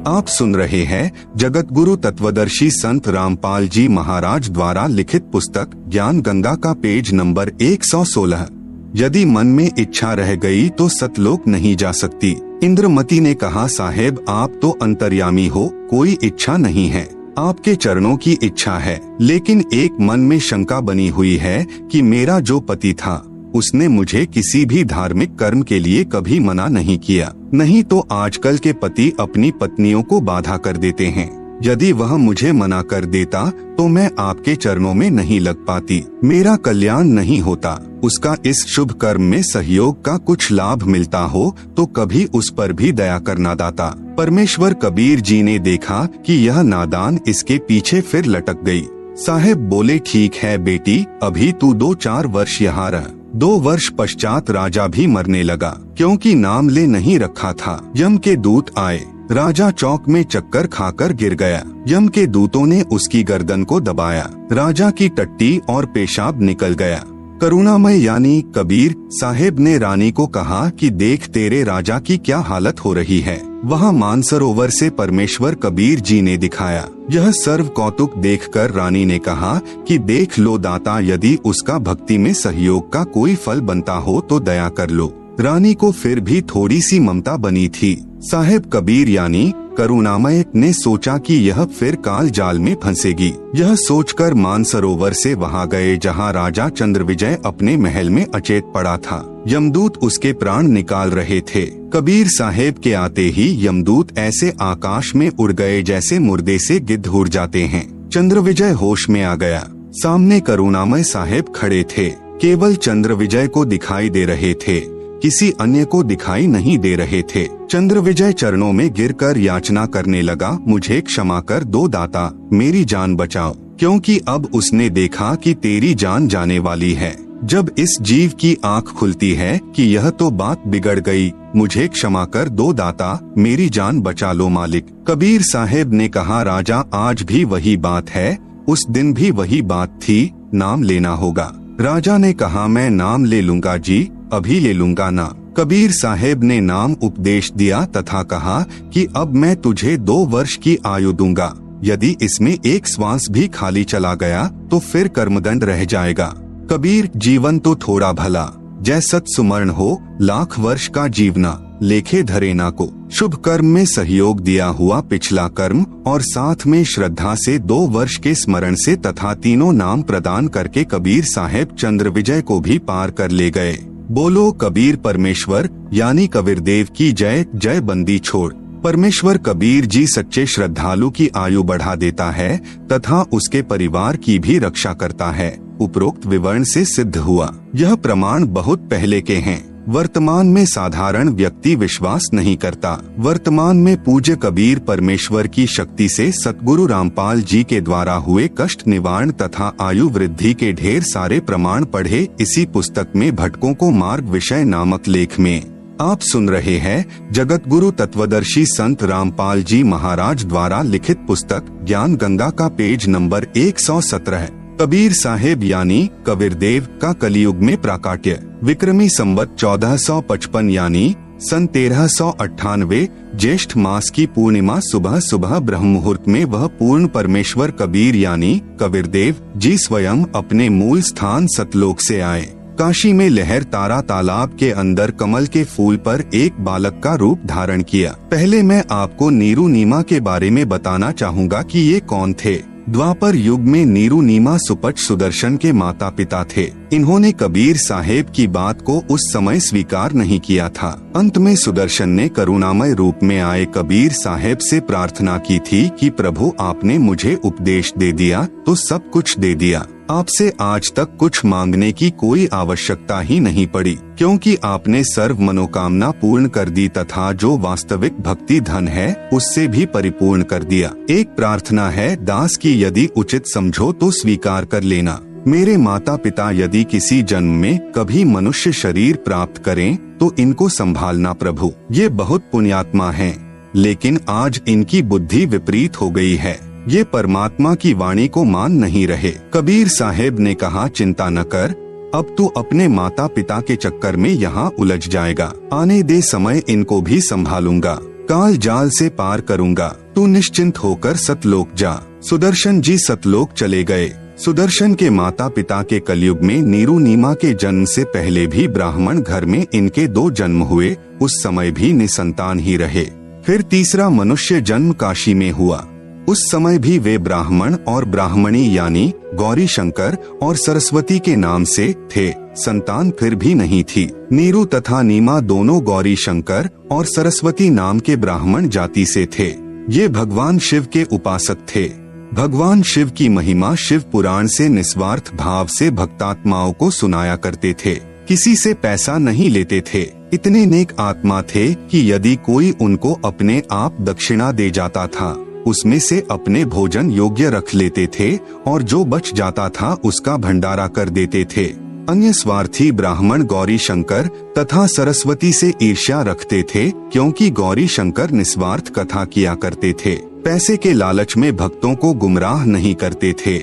आप सुन रहे हैं जगत गुरु तत्वदर्शी संत रामपाल जी महाराज द्वारा लिखित पुस्तक ज्ञान गंगा का पेज नंबर 116। यदि मन में इच्छा रह गई तो सतलोक नहीं जा सकती। इंद्रमती ने कहा, साहेब आप तो अंतर्यामी हो, कोई इच्छा नहीं है, आपके चरणों की इच्छा है, लेकिन एक मन में शंका बनी हुई है कि मेरा जो पति था उसने मुझे किसी भी धार्मिक कर्म के लिए कभी मना नहीं किया। नहीं तो आजकल के पति अपनी पत्नियों को बाधा कर देते हैं। यदि वह मुझे मना कर देता तो मैं आपके चरणों में नहीं लग पाती, मेरा कल्याण नहीं होता। उसका इस शुभ कर्म में सहयोग का कुछ लाभ मिलता हो तो कभी उस पर भी दया करना दाता। परमेश्वर कबीर जी ने देखा कि यह नादान इसके पीछे फिर लटक गई। साहेब बोले, ठीक है बेटी, अभी तू 2-4 वर्ष यहाँ रह। 2 वर्ष पश्चात राजा भी मरने लगा, क्योंकि नाम ले नहीं रखा था। यम के दूत आए, राजा चौक में चक्कर खाकर गिर गया। यम के दूतों ने उसकी गर्दन को दबाया, राजा की टट्टी और पेशाब निकल गया। करुणामय यानी कबीर साहेब ने रानी को कहा कि देख तेरे राजा की क्या हालत हो रही है। वहाँ मानसरोवर से परमेश्वर कबीर जी ने दिखाया। यह सर्व कौतुक देखकर रानी ने कहा कि देख लो दाता, यदि उसका भक्ति में सहयोग का कोई फल बनता हो तो दया कर लो। रानी को फिर भी थोड़ी सी ममता बनी थी। साहेब कबीर यानी करुणामय ने सोचा कि यह फिर काल जाल में फंसेगी। यह सोचकर मानसरोवर से वहां गए जहां राजा चंद्रविजय अपने महल में अचेत पड़ा था। यमदूत उसके प्राण निकाल रहे थे। कबीर साहेब के आते ही यमदूत ऐसे आकाश में उड़ गए जैसे मुर्दे से गिद्ध उड़ जाते हैं। चंद्रविजय होश में आ गया। सामने करुणामय साहेब खड़े थे, केवल चंद्रविजय को दिखाई दे रहे थे, किसी अन्य को दिखाई नहीं दे रहे थे। चंद्रविजय चरणों में गिरकर याचना करने लगा, मुझे क्षमा कर दो दाता, मेरी जान बचाओ, क्योंकि अब उसने देखा कि तेरी जान जाने वाली है। जब इस जीव की आंख खुलती है कि यह तो बात बिगड़ गई, मुझे क्षमा कर दो दाता, मेरी जान बचा लो मालिक। कबीर साहेब ने कहा, राजा आज भी वही बात है, उस दिन भी वही बात थी, नाम लेना होगा। राजा ने कहा, मैं नाम ले लूंगा जी, अभी ले लूंगा ना। कबीर साहेब ने नाम उपदेश दिया तथा कहा कि अब मैं तुझे 2 वर्ष की आयु दूंगा, यदि इसमें एक श्वास भी खाली चला गया तो फिर कर्मदंड रह जाएगा। कबीर, जीवन तो थोड़ा भला, जय सत सुमरण हो, लाख वर्ष का जीवना, लेखे धरे ना को। शुभ कर्म में सहयोग दिया हुआ पिछला कर्म और साथ में श्रद्धा से 2 वर्ष के स्मरण से तथा तीनों नाम प्रदान करके कबीर साहेब चंद्रविजय को भी पार कर ले गए। बोलो कबीर परमेश्वर यानी कबीरदेव की जय जय। बंदी छोड़। परमेश्वर कबीर जी सच्चे श्रद्धालु की आयु बढ़ा देता है तथा उसके परिवार की भी रक्षा करता है। उपरोक्त विवरण से सिद्ध हुआ। यह प्रमाण बहुत पहले के हैं, वर्तमान में साधारण व्यक्ति विश्वास नहीं करता। वर्तमान में पूज्य कबीर परमेश्वर की शक्ति से सतगुरु रामपाल जी के द्वारा हुए कष्ट निवारण तथा आयु वृद्धि के ढेर सारे प्रमाण पढ़े इसी पुस्तक में भटकों को मार्ग विषय नामक लेख में। आप सुन रहे हैं जगत गुरु तत्वदर्शी संत रामपाल जी महाराज द्वारा लिखित पुस्तक ज्ञान गंगा का पेज नंबर 117। कबीर साहेब यानी कबीरदेव का कलियुग में प्राकाट्य। विक्रमी संवत 1455 यानी सन 1398 ज्येष्ठ मास की पूर्णिमा सुबह सुबह ब्रह्म मुहूर्त में वह पूर्ण परमेश्वर कबीर यानी कबीरदेव जी स्वयं अपने मूल स्थान सतलोक से आए। काशी में लहर तारा तालाब के अंदर कमल के फूल पर एक बालक का रूप धारण किया। पहले मैं आपको नीरू नीमा के बारे में बताना चाहूँगा कि ये कौन थे। द्वापर युग में नीरू नीमा सुपच सुदर्शन के माता पिता थे। इन्होंने कबीर साहेब की बात को उस समय स्वीकार नहीं किया था। अंत में सुदर्शन ने करुणामय रूप में आए कबीर साहेब से प्रार्थना की थी कि प्रभु आपने मुझे उपदेश दे दिया तो सब कुछ दे दिया, आपसे आज तक कुछ मांगने की कोई आवश्यकता ही नहीं पड़ी, क्योंकि आपने सर्व मनोकामना पूर्ण कर दी तथा जो वास्तविक भक्ति धन है उससे भी परिपूर्ण कर दिया। एक प्रार्थना है दास की, यदि उचित समझो तो स्वीकार कर लेना। मेरे माता पिता यदि किसी जन्म में कभी मनुष्य शरीर प्राप्त करें तो इनको संभालना प्रभु। ये बहुत पुण्यात्मा हैं, लेकिन आज इनकी बुद्धि विपरीत हो गई है, ये परमात्मा की वाणी को मान नहीं रहे। कबीर साहेब ने कहा, चिंता न कर, अब तू अपने माता पिता के चक्कर में यहाँ उलझ जाएगा, आने दे समय इनको भी संभालूंगा। काल जाल से पार करूंगा, तू निश्चिंत होकर सतलोक जा। सुदर्शन जी सतलोक चले गए। सुदर्शन के माता पिता के कलयुग में नीरू नीमा के जन्म से पहले भी ब्राह्मण घर में इनके 2 जन्म हुए, उस समय भी निसंतान ही रहे। फिर तीसरा मनुष्य जन्म काशी में हुआ, उस समय भी वे ब्राह्मण और ब्राह्मणी यानी गौरी शंकर और सरस्वती के नाम से थे। संतान फिर भी नहीं थी। नीरू तथा नीमा दोनों गौरी शंकर और सरस्वती नाम के ब्राह्मण जाति से थे। ये भगवान शिव के उपासक थे। भगवान शिव की महिमा शिव पुराण से निस्वार्थ भाव से भक्तात्माओं को सुनाया करते थे। किसी से पैसा नहीं लेते थे। इतने नेक आत्मा थे कि यदि कोई उनको अपने आप दक्षिणा दे जाता था, उसमें से अपने भोजन योग्य रख लेते थे और जो बच जाता था उसका भंडारा कर देते थे। अन्य स्वार्थी ब्राह्मण गौरी शंकर तथा सरस्वती से ईर्ष्या रखते थे, क्योंकि गौरी शंकर निस्वार्थ कथा किया करते थे। पैसे के लालच में भक्तों को गुमराह नहीं करते थे,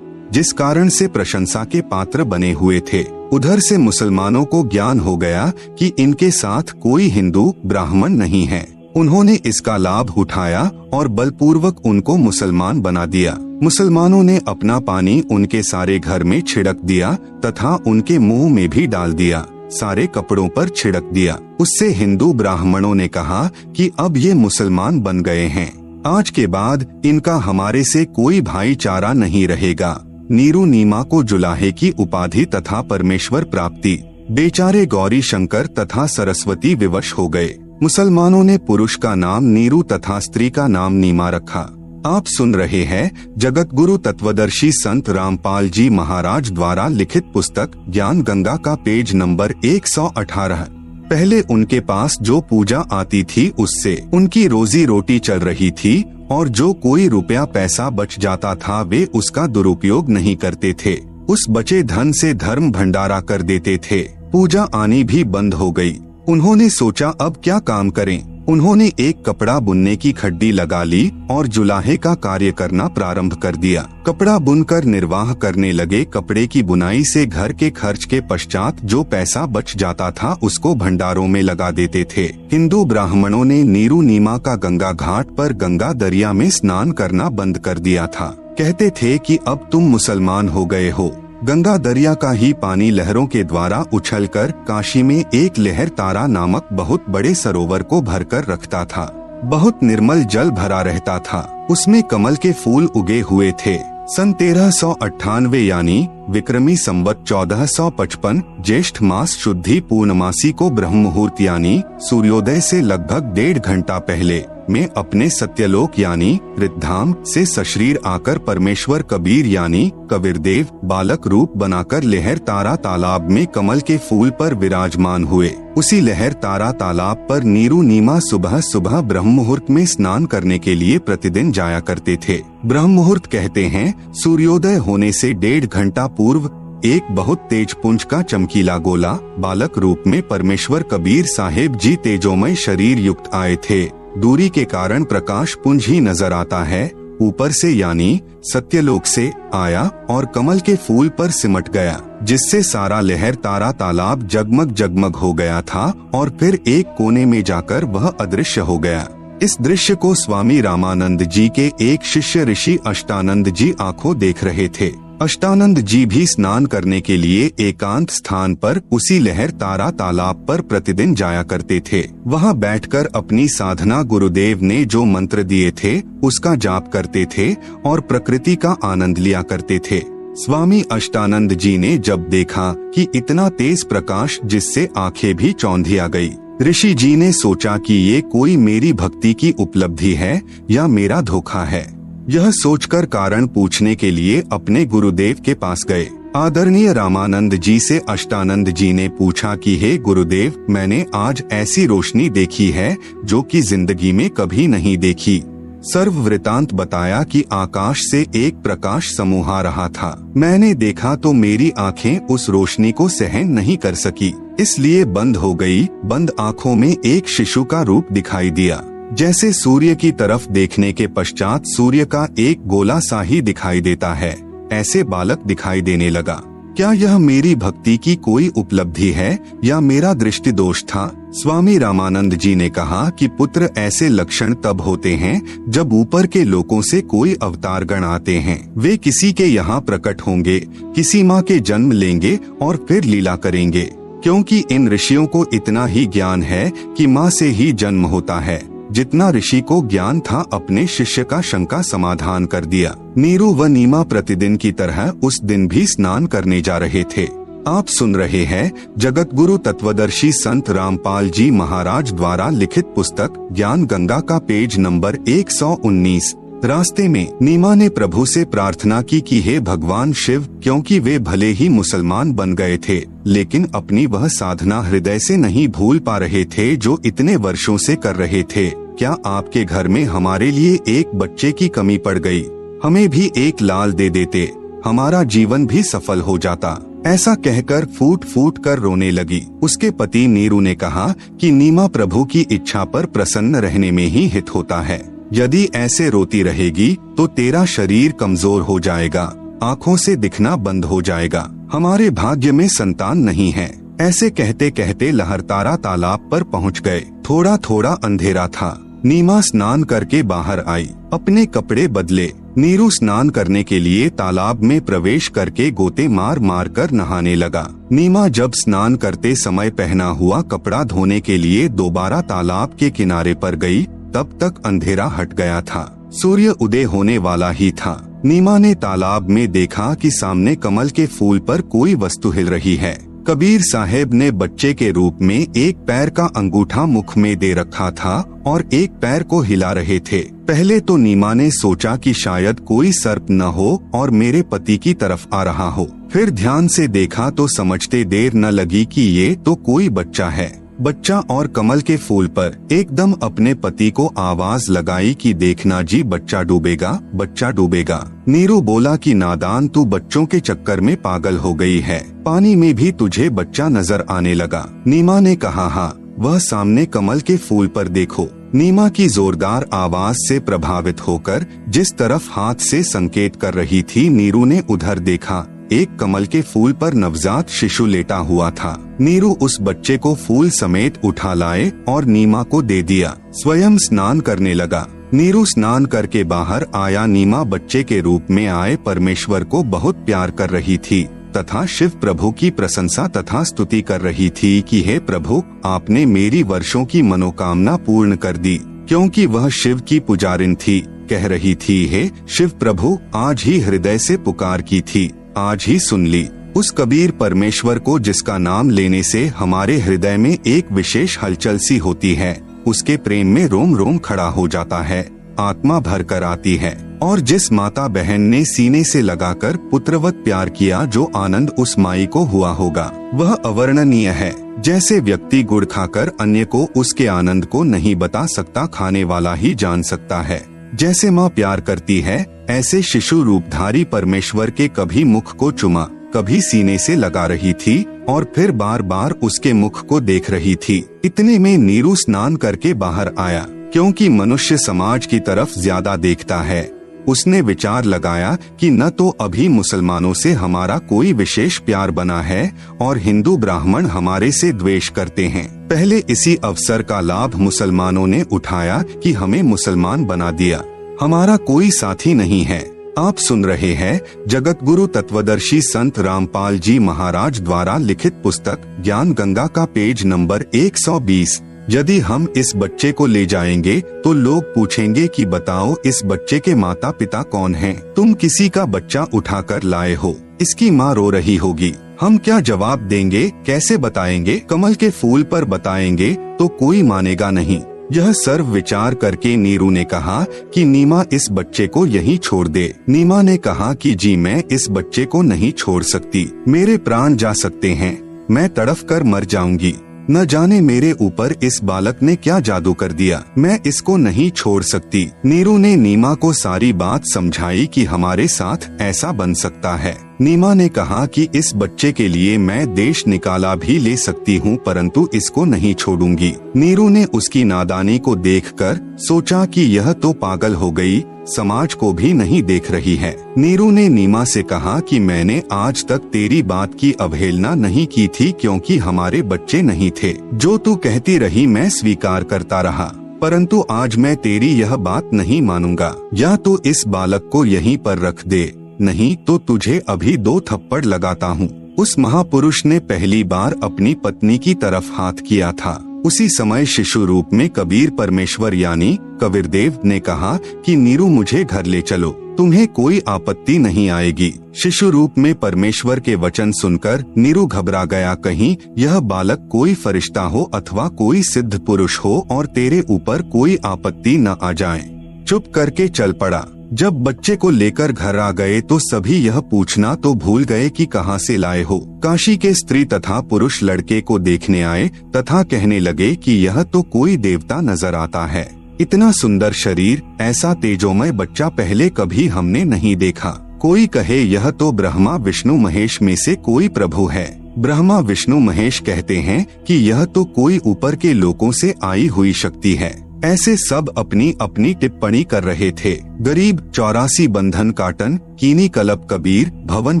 जिस कारण से प्रशंसा के पात्र बने हुए थे। उधर से मुसलमानों को ज्ञान हो गया कि इनके साथ कोई हिंदू ब्राह्मण नहीं है। उन्होंने इसका लाभ उठाया और बलपूर्वक उनको मुसलमान बना दिया। मुसलमानों ने अपना पानी उनके सारे घर में छिड़क दिया तथा उनके मुंह में भी डाल दिया, सारे कपड़ों पर छिड़क दिया। उससे हिंदू ब्राह्मणों ने कहा कि अब ये मुसलमान बन गए हैं, आज के बाद इनका हमारे से कोई भाईचारा नहीं रहेगा। नीरू नीमा को जुलाहे की उपाधि तथा परमेश्वर प्राप्ति। बेचारे गौरी शंकर तथा सरस्वती विवश हो गए। मुसलमानों ने पुरुष का नाम नीरू तथा स्त्री का नाम नीमा रखा। आप सुन रहे हैं जगत गुरु तत्वदर्शी संत रामपाल जी महाराज द्वारा लिखित पुस्तक ज्ञान गंगा का पेज नंबर 118। पहले उनके पास जो पूजा आती थी उससे उनकी रोजी रोटी चल रही थी, और जो कोई रुपया पैसा बच जाता था वे उसका दुरुपयोग नहीं करते थे। उस बचे धन से धर्म भंडारा कर देते थे। पूजा आनी भी बंद हो गई। उन्होंने सोचा अब क्या काम करें। उन्होंने एक कपड़ा बुनने की खड्डी लगा ली और जुलाहे का कार्य करना प्रारंभ कर दिया। कपड़ा बुनकर निर्वाह करने लगे। कपड़े की बुनाई से घर के खर्च के पश्चात जो पैसा बच जाता था उसको भंडारों में लगा देते थे। हिंदू ब्राह्मणों ने नीरू नीमा का गंगा घाट पर गंगा दरिया में स्नान करना बंद कर दिया था। कहते थे कि अब तुम मुसलमान हो गए हो। गंगा दरिया का ही पानी लहरों के द्वारा उछलकर काशी में एक लहर तारा नामक बहुत बड़े सरोवर को भरकर रखता था। बहुत निर्मल जल भरा रहता था। उसमें कमल के फूल उगे हुए थे। सन 1398 यानी विक्रमी संवत 1455 ज्येष्ठ मास शुद्धि पूर्णमासी को ब्रह्म मुहूर्त यानी सूर्योदय से लगभग 1.5 घंटा पहले में अपने सत्यलोक यानी रिद्धधाम से सशरीर आकर परमेश्वर कबीर यानी कबीरदेव बालक रूप बनाकर लहर तारा तालाब में कमल के फूल पर विराजमान हुए। उसी लहर तारा तालाब पर नीरू नीमा सुबह सुबह ब्रह्म मुहूर्त में स्नान करने के लिए प्रतिदिन जाया करते थे। ब्रह्म मुहूर्त कहते हैं सूर्योदय होने से 1.5 घंटा पूर्व एक बहुत तेज पुंज का चमकीला गोला बालक रूप में परमेश्वर कबीर साहेब जी तेजोमय शरीर युक्त आए थे। दूरी के कारण प्रकाश पुंज ही नजर आता है। ऊपर से यानी सत्यलोक से आया और कमल के फूल पर सिमट गया, जिससे सारा लहर तारा तालाब जगमग जगमग हो गया था और फिर एक कोने में जाकर वह अदृश्य हो गया। इस दृश्य को स्वामी रामानंद जी के एक शिष्य ऋषि अष्टानंद जी आंखों देख रहे थे। अष्टानंद जी भी स्नान करने के लिए एकांत स्थान पर उसी लहर तारा तालाब पर प्रतिदिन जाया करते थे। वहां बैठकर अपनी साधना गुरुदेव ने जो मंत्र दिए थे उसका जाप करते थे और प्रकृति का आनंद लिया करते थे। स्वामी अष्टानंद जी ने जब देखा कि इतना तेज प्रकाश जिससे आंखें भी चौंधिया गई, ऋषि जी ने सोचा कि ये कोई मेरी भक्ति की उपलब्धि है या मेरा धोखा है। यह सोचकर कारण पूछने के लिए अपने गुरुदेव के पास गए। आदरणीय रामानंद जी से अष्टानंद जी ने पूछा कि हे गुरुदेव, मैंने आज ऐसी रोशनी देखी है जो कि जिंदगी में कभी नहीं देखी। सर्व वृतांत बताया कि आकाश से एक प्रकाश समूह आ रहा था। मैंने देखा तो मेरी आंखें उस रोशनी को सहन नहीं कर सकी, इसलिए बंद हो गई। बंद आंखों में एक शिशु का रूप दिखाई दिया। जैसे सूर्य की तरफ देखने के पश्चात सूर्य का एक गोला सा ही दिखाई देता है, ऐसे बालक दिखाई देने लगा। क्या यह मेरी भक्ति की कोई उपलब्धि है या मेरा दृष्टि दोष था? स्वामी रामानंद जी ने कहा कि पुत्र ऐसे लक्षण तब होते हैं जब ऊपर के लोकों से कोई अवतार गण आते हैं। वे किसी के यहाँ प्रकट होंगे, किसी माँ के जन्म लेंगे और फिर लीला करेंगे, क्योंकि इन ऋषियों को इतना ही ज्ञान है कि माँ से ही जन्म होता है। जितना ऋषि को ज्ञान था अपने शिष्य का शंका समाधान कर दिया। नीरू व नीमा प्रतिदिन की तरह उस दिन भी स्नान करने जा रहे थे। आप सुन रहे हैं जगत गुरु तत्वदर्शी संत रामपाल जी महाराज द्वारा लिखित पुस्तक ज्ञान गंगा का पेज नंबर 119। रास्ते में नीमा ने प्रभु से प्रार्थना की कि हे भगवान शिव, क्योंकि वे भले ही मुसलमान बन गए थे लेकिन अपनी वह साधना हृदय से नहीं भूल पा रहे थे जो इतने वर्षों से कर रहे थे। क्या आपके घर में हमारे लिए एक बच्चे की कमी पड़ गई? हमें भी एक लाल दे देते, हमारा जीवन भी सफल हो जाता। ऐसा कहकर फूट फूट कर रोने लगी। उसके पति नीरू ने कहा कि नीमा, प्रभु की इच्छा पर प्रसन्न रहने में ही हित होता है। यदि ऐसे रोती रहेगी तो तेरा शरीर कमजोर हो जाएगा, आँखों से दिखना बंद हो जाएगा, हमारे भाग्य में संतान नहीं है। ऐसे कहते कहते लहरतारा तालाब पर पहुँच गए। थोड़ा थोड़ा अंधेरा था। नीमा स्नान करके बाहर आई, अपने कपड़े बदले। नीरू स्नान करने के लिए तालाब में प्रवेश करके गोते मार मार कर नहाने लगा। नीमा जब स्नान करते समय पहना हुआ कपड़ा धोने के लिए दोबारा तालाब के किनारे पर गई, तब तक अंधेरा हट गया था। सूर्य उदय होने वाला ही था। नीमा ने तालाब में देखा कि सामने कमल के फूल पर कोई वस्तु हिल रही है। कबीर साहेब ने बच्चे के रूप में एक पैर का अंगूठा मुख में दे रखा था और एक पैर को हिला रहे थे। पहले तो नीमा ने सोचा कि शायद कोई सर्प न हो और मेरे पति की तरफ आ रहा हो। फिर ध्यान से देखा तो समझते देर न लगी कि ये तो कोई बच्चा है। बच्चा और कमल के फूल पर एकदम अपने पति को आवाज लगाई कि देखना जी, बच्चा डूबेगा, बच्चा डूबेगा। नीरू बोला कि नादान, तू बच्चों के चक्कर में पागल हो गई है, पानी में भी तुझे बच्चा नजर आने लगा। नीमा ने कहा हाँ, वह सामने कमल के फूल पर देखो। नीमा की जोरदार आवाज से प्रभावित होकर जिस तरफ हाथ से संकेत कर रही थी, नीरू ने उधर देखा। एक कमल के फूल पर नवजात शिशु लेटा हुआ था। नीरू उस बच्चे को फूल समेत उठा लाए और नीमा को दे दिया। स्वयं स्नान करने लगा। नीरू स्नान करके बाहर आया। नीमा बच्चे के रूप में आए परमेश्वर को बहुत प्यार कर रही थी तथा शिव प्रभु की प्रशंसा तथा स्तुति कर रही थी कि हे प्रभु, आपने मेरी वर्षों की मनोकामना पूर्ण कर दी। क्योंकि वह शिव की पुजारिन थी, कह रही थी, हे शिव प्रभु, आज ही हृदय से पुकार की थी, आज ही सुन ली। उस कबीर परमेश्वर को जिसका नाम लेने से हमारे हृदय में एक विशेष हलचल सी होती है, उसके प्रेम में रोम रोम खड़ा हो जाता है, आत्मा भर कर आती है। और जिस माता बहन ने सीने से लगाकर पुत्रवत प्यार किया, जो आनंद उस माई को हुआ होगा वह अवर्णनीय है। जैसे व्यक्ति गुड़ खाकर अन्य को उसके आनंद को नहीं बता सकता, खाने वाला ही जान सकता है। जैसे माँ प्यार करती है, ऐसे शिशु रूपधारी परमेश्वर के कभी मुख को चुमा, कभी सीने से लगा रही थी और फिर बार बार उसके मुख को देख रही थी। इतने में नीरू स्नान करके बाहर आया। क्योंकि मनुष्य समाज की तरफ ज्यादा देखता है, उसने विचार लगाया कि न तो अभी मुसलमानों से हमारा कोई विशेष प्यार बना है और हिंदू ब्राह्मण हमारे से द्वेष करते हैं। पहले इसी अवसर का लाभ मुसलमानों ने उठाया कि हमें मुसलमान बना दिया, हमारा कोई साथी नहीं है। आप सुन रहे हैं जगत गुरु तत्वदर्शी संत रामपाल जी महाराज द्वारा लिखित पुस्तक ज्ञान गंगा का पेज नंबर 120। यदि हम इस बच्चे को ले जाएंगे तो लोग पूछेंगे कि बताओ, इस बच्चे के माता पिता कौन हैं? तुम किसी का बच्चा उठाकर लाए हो, इसकी माँ रो रही होगी, हम क्या जवाब देंगे, कैसे बताएंगे? कमल के फूल पर बताएंगे तो कोई मानेगा नहीं। यह सर्व विचार करके नीरू ने कहा कि नीमा, इस बच्चे को यहीं छोड़ दे। नीमा ने कहा कि जी, मैं इस बच्चे को नहीं छोड़ सकती, मेरे प्राण जा सकते हैं, मैं तड़फ कर मर जाऊंगी। न जाने मेरे ऊपर इस बालक ने क्या जादू कर दिया, मैं इसको नहीं छोड़ सकती। नीरू ने नीमा को सारी बात समझाई कि हमारे साथ ऐसा बन सकता है। नीमा ने कहा कि इस बच्चे के लिए मैं देश निकाला भी ले सकती हूँ, परंतु इसको नहीं छोड़ूंगी। नीरू ने उसकी नादानी को देखकर सोचा कि यह तो पागल हो गई, समाज को भी नहीं देख रही है। नीरू ने नीमा से कहा कि मैंने आज तक तेरी बात की अवहेलना नहीं की थी, क्योंकि हमारे बच्चे नहीं थे। जो तू कहती रही मैं स्वीकार करता रहा, परंतु आज मैं तेरी यह बात नहीं मानूंगा। या तो इस बालक को यहीं पर रख दे, नहीं तो तुझे अभी 2 थप्पड़ लगाता हूँ। उस महापुरुष ने पहली बार अपनी पत्नी की तरफ हाथ किया था। उसी समय शिशु रूप में कबीर परमेश्वर यानी कबीरदेव ने कहा कि नीरू मुझे घर ले चलो, तुम्हें कोई आपत्ति नहीं आएगी। शिशु रूप में परमेश्वर के वचन सुनकर नीरू घबरा गया, कहीं यह बालक कोई फरिश्ता हो अथवा कोई सिद्ध पुरुष हो और तेरे ऊपर कोई आपत्ति न आ जाए। चुप करके चल पड़ा। जब बच्चे को लेकर घर आ गए तो सभी यह पूछना तो भूल गए कि कहां से लाए हो। काशी के स्त्री तथा पुरुष लड़के को देखने आए तथा कहने लगे कि यह तो कोई देवता नजर आता है। इतना सुंदर शरीर, ऐसा तेजोमय बच्चा पहले कभी हमने नहीं देखा। कोई कहे यह तो ब्रह्मा विष्णु महेश में से कोई प्रभु है। ब्रह्मा विष्णु महेश कहते हैं कि यह तो कोई ऊपर के लोकों से आई हुई शक्ति है। ऐसे सब अपनी अपनी टिप्पणी कर रहे थे। गरीब 84 बंधन काटन, कीनी कलब कबीर, भवन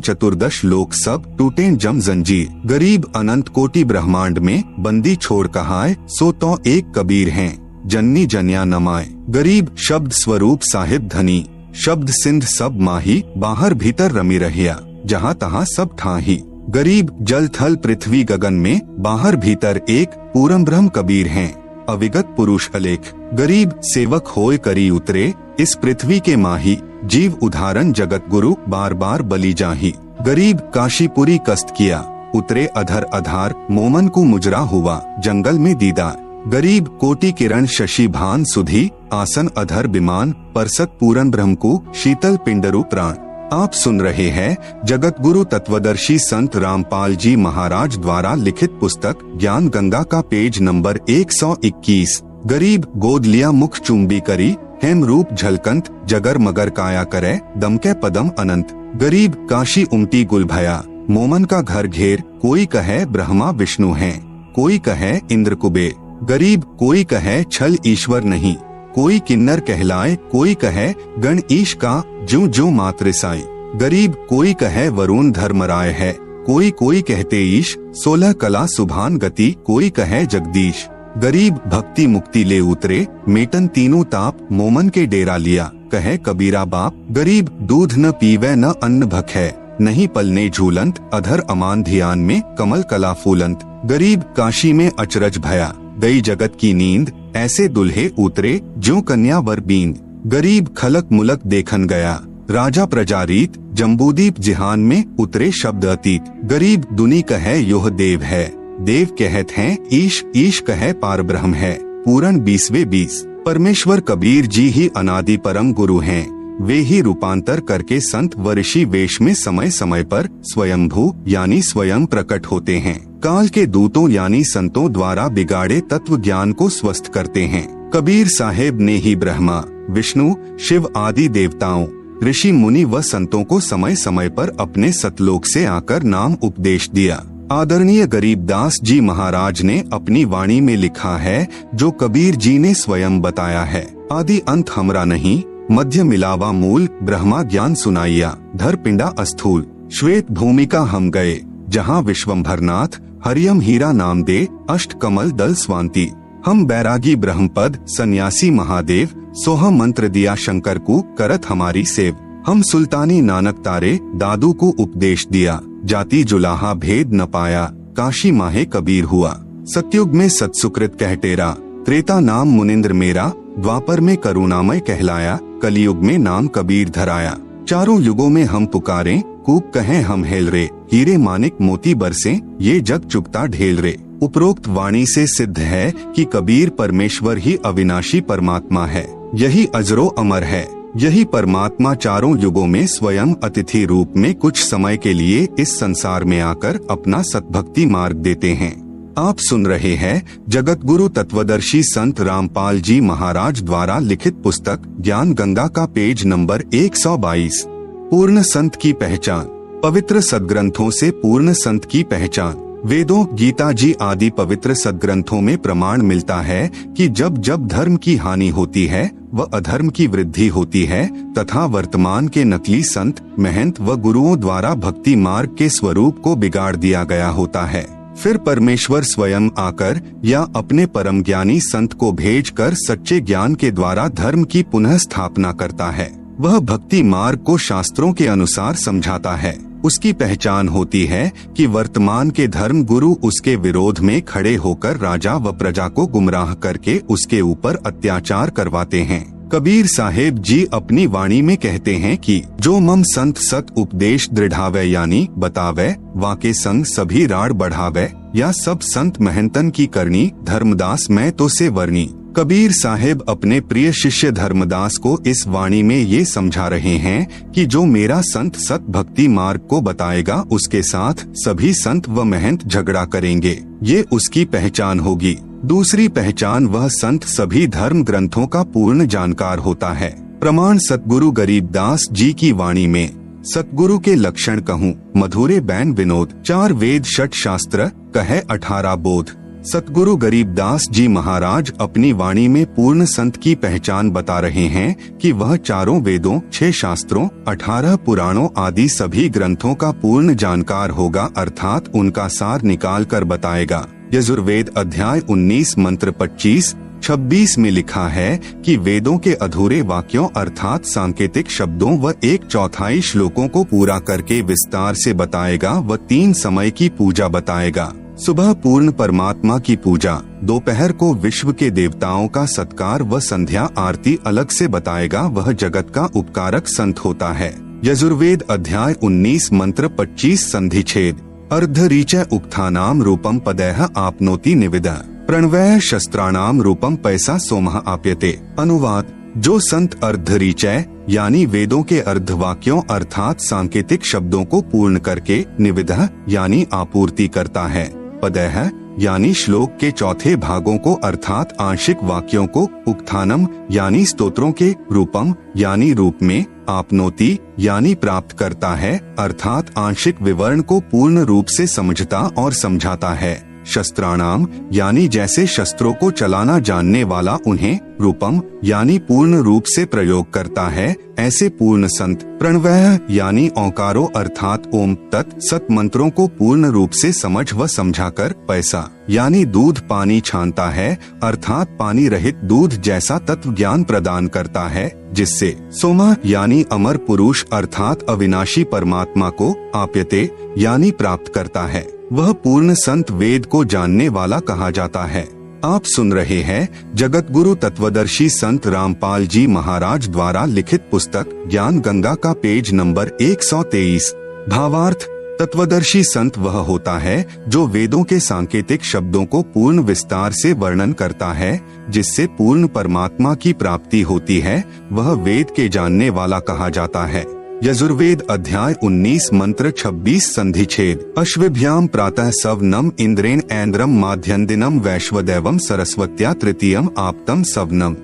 चतुर्दश लोक सब टूटे जम जंजीर। गरीब अनंत कोटि ब्रह्मांड में बंदी छोड़ कहाए, सो तो एक कबीर हैं, जन्नी जन्या नमाए। गरीब शब्द स्वरूप साहिब धनी, शब्द सिंध सब माही, बाहर भीतर रमी रहिया, जहाँ तहाँ सब ठाही। गरीब जल थल पृथ्वी गगन में, बाहर भीतर एक, पूरम ब्रह्म कबीर हैं, अविगत पुरुष अलेख। गरीब सेवक होय करी उतरे, इस पृथ्वी के माही, जीव उदाहरण जगत गुरु, बार बार बलि जाही। गरीब काशीपुरी कस्त किया, उतरे अधर अधार, मोमन को मुजरा हुआ, जंगल में दीदार। गरीब कोटि किरण शशि भान सुधी, आसन अधर विमान, परसत पूरन ब्रह्म को, शीतल पिंडरु प्राण। आप सुन रहे हैं जगत गुरु तत्वदर्शी संत रामपाल जी महाराज द्वारा लिखित पुस्तक ज्ञान गंगा का पेज नंबर 121। गरीब गोद लिया मुख चुंबी करी, हेम रूप झलकंत, जगर मगर काया करे, दमके पदम अनंत। गरीब काशी उमटी गुल भया, मोमन का घर घेर, कोई कहे ब्रह्मा विष्णु हैं, कोई कहे इंद्र कुबेर। गरीब कोई कहे छल ईश्वर नहीं, कोई किन्नर कहलाए, कोई कहे गण ईश का ज्यों ज्यों मात्र साई। गरीब कोई कहे वरुण धर्मराय है, कोई कहते ईश, 16 कला सुभान गति, कोई कहे जगदीश। गरीब भक्ति मुक्ति ले उतरे, मेटन तीनों ताप, मोमन के डेरा लिया, कहे कबीरा बाप। गरीब दूध न पीवे न अन्न भखे, नहीं पलने झूलंत, अधर अमान ध्यान में, कमल कला फूलंत। गरीब काशी में अचरज भया, गई जगत की नींद, ऐसे दुल्हे उतरे, ज्यों कन्या वर बींद। गरीब खलक मुलक देखन गया, राजा प्रजारीत, जम्बूदीप जिहान में, उतरे शब्द अतीत। गरीब दुनी कहे योह देव है, देव कहत हैं ईश, ईश कहे पार ब्रह्म है, पूरन 20वें 20। परमेश्वर कबीर जी ही अनादि परम गुरु हैं, वे ही रूपांतर करके संत व ऋषि वेश में समय समय पर स्वयंभू यानी स्वयं प्रकट होते हैं। काल के दूतों यानी संतों द्वारा बिगाड़े तत्व ज्ञान को स्वस्थ करते हैं। कबीर साहेब ने ही ब्रह्मा विष्णु शिव आदि देवताओं ऋषि मुनि व संतों को समय समय पर अपने सतलोक से आकर नाम उपदेश दिया। आदरणीय गरीबदास जी महाराज ने अपनी वाणी में लिखा है, जो कबीर जी ने स्वयं बताया है, आदि अंत हमरा नहीं, मध्य मिलावा मूल, ब्रह्मा ज्ञान सुनाइया, धर पिंडा अस्थूल। श्वेत भूमिका हम गए, जहाँ विश्वम्भरनाथ, हरियम हीरा नाम दे, अष्ट कमल दल स्वांति। हम बैरागी ब्रह्मपद, सन्यासी महादेव, सोह मंत्र दिया शंकर को, करत हमारी सेव। हम सुल्तानी नानक तारे, दादू को उपदेश दिया, जाति जुलाहा भेद न पाया, काशी माहे कबीर हुआ। सतयुग में सत्सुकृत कहटेरा, त्रेता नाम मुनिंद्र मेरा, द्वापर में करुणामय कहलाया, कलयुग में नाम कबीर धराया। चारों युगों में हम पुकारें, कूक कहें हम हेल रे, हीरे मानिक मोती बरसे, ये जग चुगता ढेल रे। उपरोक्त वाणी से सिद्ध है कि कबीर परमेश्वर ही अविनाशी परमात्मा है, यही अजरो अमर है। यही परमात्मा चारों युगों में स्वयं अतिथि रूप में कुछ समय के लिए इस संसार में आकर अपना सतभक्ति मार्ग देते हैं। आप सुन रहे हैं जगत गुरु तत्वदर्शी संत रामपाल जी महाराज द्वारा लिखित पुस्तक ज्ञान गंगा का पेज नंबर 122। पूर्ण संत की पहचान। पवित्र सद्ग्रंथों से पूर्ण संत की पहचान। वेदों, गीता जी आदि पवित्र सद्ग्रंथों में प्रमाण मिलता है कि जब जब धर्म की हानि होती है व अधर्म की वृद्धि होती है तथा वर्तमान के नकली संत, महंत व गुरुओं द्वारा भक्ति मार्ग के स्वरूप को बिगाड़ दिया गया होता है, फिर परमेश्वर स्वयं आकर या अपने परम ज्ञानी संत को भेजकर सच्चे ज्ञान के द्वारा धर्म की पुनः स्थापना करता है। वह भक्ति मार्ग को शास्त्रों के अनुसार समझाता है। उसकी पहचान होती है कि वर्तमान के धर्म गुरु उसके विरोध में खड़े होकर राजा व प्रजा को गुमराह करके उसके ऊपर अत्याचार करवाते हैं। कबीर साहेब जी अपनी वाणी में कहते हैं कि जो मम संत सत उपदेश दृढ़ावे यानी बतावे, वाके संग सभी राड़ बढ़ावे, या सब संत महंतन की करनी, धर्मदास मैं तो से वर्णी। कबीर साहेब अपने प्रिय शिष्य धर्मदास को इस वाणी में ये समझा रहे हैं कि जो मेरा संत सत भक्ति मार्ग को बताएगा उसके साथ सभी संत व महंत झगड़ा करेंगे, ये उसकी पहचान होगी। दूसरी पहचान, वह संत सभी धर्म ग्रंथों का पूर्ण जानकार होता है। प्रमाण सतगुरु गरीबदास जी की वाणी में। सतगुरु के लक्षण कहूँ, मधुरे बैन विनोद, 4 वेद 6 शास्त्र, कहे 18 बोध। सतगुरु गरीबदास जी महाराज अपनी वाणी में पूर्ण संत की पहचान बता रहे हैं कि वह 4 वेदों, 6 शास्त्रों, 18 पुराणों आदि सभी ग्रंथों का पूर्ण जानकार होगा, अर्थात उनका सार निकाल कर बताएगा। यजुर्वेद अध्याय 19 मंत्र 25-26 में लिखा है कि वेदों के अधूरे वाक्यों अर्थात सांकेतिक शब्दों व 1/4 श्लोकों को पूरा करके विस्तार से बताएगा व 3 समय की पूजा बताएगा। सुबह पूर्ण परमात्मा की पूजा, दोपहर को विश्व के देवताओं का सत्कार व संध्या आरती अलग से बताएगा। वह जगत का उपकारक संत होता है। यजुर्वेद अध्याय 19 मंत्र 25 संधिछेद। अर्धरीचय उक्थानाम रूपम पदैः आपनोति निविदः, प्रणवैः शस्त्राणाम रूपम पैसा सोमः आप्यते। अनुवाद, जो संत अर्धरीचय यानी वेदों के अर्धवाक्यों अर्थात सांकेतिक शब्दों को पूर्ण करके, निविदः यानी आपूर्ति करता है, पदैः यानी श्लोक के चौथे भागों को अर्थात आंशिक वाक्यों को, उक्थानम यानी स्तोत्रों के, रूपम यानी रूप में, आपनोति यानी प्राप्त करता है अर्थात आंशिक विवरण को पूर्ण रूप से समझता और समझाता है, शस्त्राणाम यानी जैसे शस्त्रों को चलाना जानने वाला उन्हें, रूपम यानी पूर्ण रूप से प्रयोग करता है, ऐसे पूर्ण संत, प्रणवैः यानी ओंकारो अर्थात ओम तत् सत मंत्रों को पूर्ण रूप से समझ व समझाकर, पैसा यानी दूध पानी छानता है अर्थात पानी रहित दूध जैसा तत्व ज्ञान प्रदान करता है, जिससे सोमा यानी अमर पुरुष अर्थात अविनाशी परमात्मा को, आप्यते यानी प्राप्त करता है। वह पूर्ण संत वेद को जानने वाला कहा जाता है। आप सुन रहे हैं जगत गुरु तत्वदर्शी संत रामपाल जी महाराज द्वारा लिखित पुस्तक ज्ञान गंगा का पेज नंबर 123। भावार्थ, तत्वदर्शी संत वह होता है जो वेदों के सांकेतिक शब्दों को पूर्ण विस्तार से वर्णन करता है, जिससे पूर्ण परमात्मा की प्राप्ति होती है। वह वेद के जानने वाला कहा जाता है। यजुर्वेद अध्याय 19 मंत्र 26 संधिछेद। अश्विभ्याम प्रातः सवनम इंद्रेण ऐन्द्रम माध्यन्दिनम वैश्वदेवम सरस्वत्या तृतीयम आप्तम सवनम।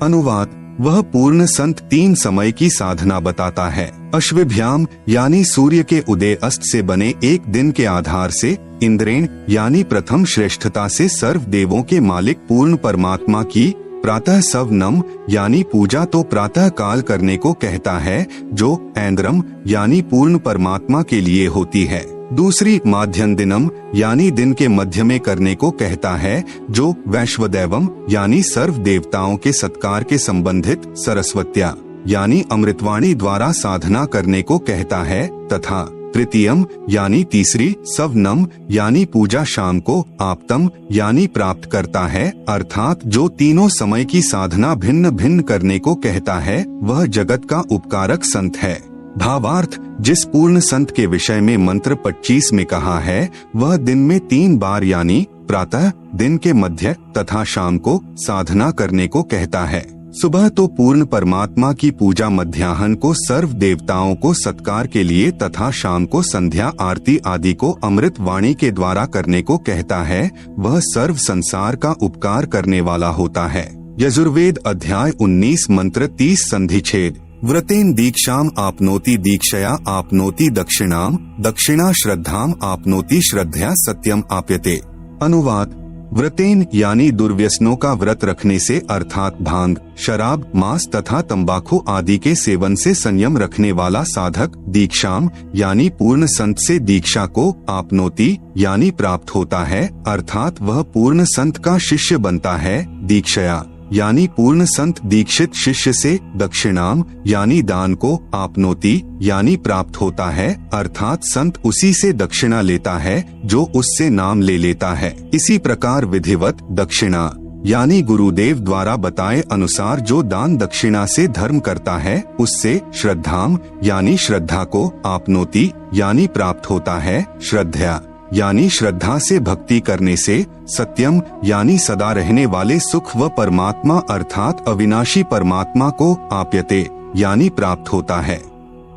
अनुवाद, वह पूर्ण संत 3 समय की साधना बताता है। अश्विभ्याम यानी सूर्य के उदय अस्त से बने एक दिन के आधार से, इंद्रेण यानी प्रथम श्रेष्ठता से सर्व देवों के मालिक पूर्ण परमात्मा की, प्रातः सवनम यानी पूजा तो प्रातः काल करने को कहता है, जो ऐन्द्रम यानी पूर्ण परमात्मा के लिए होती है। दूसरी माध्यम दिनम यानी दिन के मध्य में करने को कहता है, जो वैश्वदेवम यानी सर्व देवताओं के सत्कार के संबंधित, सरस्वत्या यानी अमृतवाणी द्वारा साधना करने को कहता है, तथा तृतीयम यानी तीसरी, सवनम यानी पूजा शाम को, आप्तम यानी प्राप्त करता है अर्थात जो तीनों समय की साधना भिन्न भिन्न करने को कहता है, वह जगत का उपकारक संत है। भावार्थ, जिस पूर्ण संत के विषय में मंत्र 25 में कहा है, वह दिन में 3 बार यानी प्रातः, दिन के मध्य तथा शाम को साधना करने को कहता है। सुबह तो पूर्ण परमात्मा की पूजा मध्याह्न को सर्व देवताओं को सत्कार के लिए तथा शाम को संध्या आरती आदि को अमृत वाणी के द्वारा करने को कहता है। वह सर्व संसार का उपकार करने वाला होता है। यजुर्वेद अध्याय 19 मंत्र 30 संधिछेद। व्रतेन दीक्षाम आपनोति दीक्षया आपनोति दक्षिणाम दक्षिणा श्रद्धाम आपनोति श्रद्धया सत्यम आप्यते। अनुवाद: व्रतेन यानी दुर्व्यसनों का व्रत रखने से अर्थात भांग, शराब, मांस तथा तंबाकू आदि के सेवन से संयम रखने वाला साधक दीक्षाम यानी पूर्ण संत से दीक्षा को आपनोति यानी प्राप्त होता है, अर्थात वह पूर्ण संत का शिष्य बनता है। दीक्षया यानी पूर्ण संत दीक्षित शिष्य से दक्षिणाम यानी दान को आपनोति यानी प्राप्त होता है, अर्थात संत उसी से दक्षिणा लेता है जो उससे नाम ले लेता है। इसी प्रकार विधिवत दक्षिणा यानी गुरुदेव द्वारा बताए अनुसार जो दान दक्षिणा से धर्म करता है उससे श्रद्धाम यानी श्रद्धा को आपनोति यानी प्राप्त होता है। श्रद्धया यानी श्रद्धा से भक्ति करने से सत्यम यानी सदा रहने वाले सुख व परमात्मा अर्थात अविनाशी परमात्मा को आप्यते यानी प्राप्त होता है।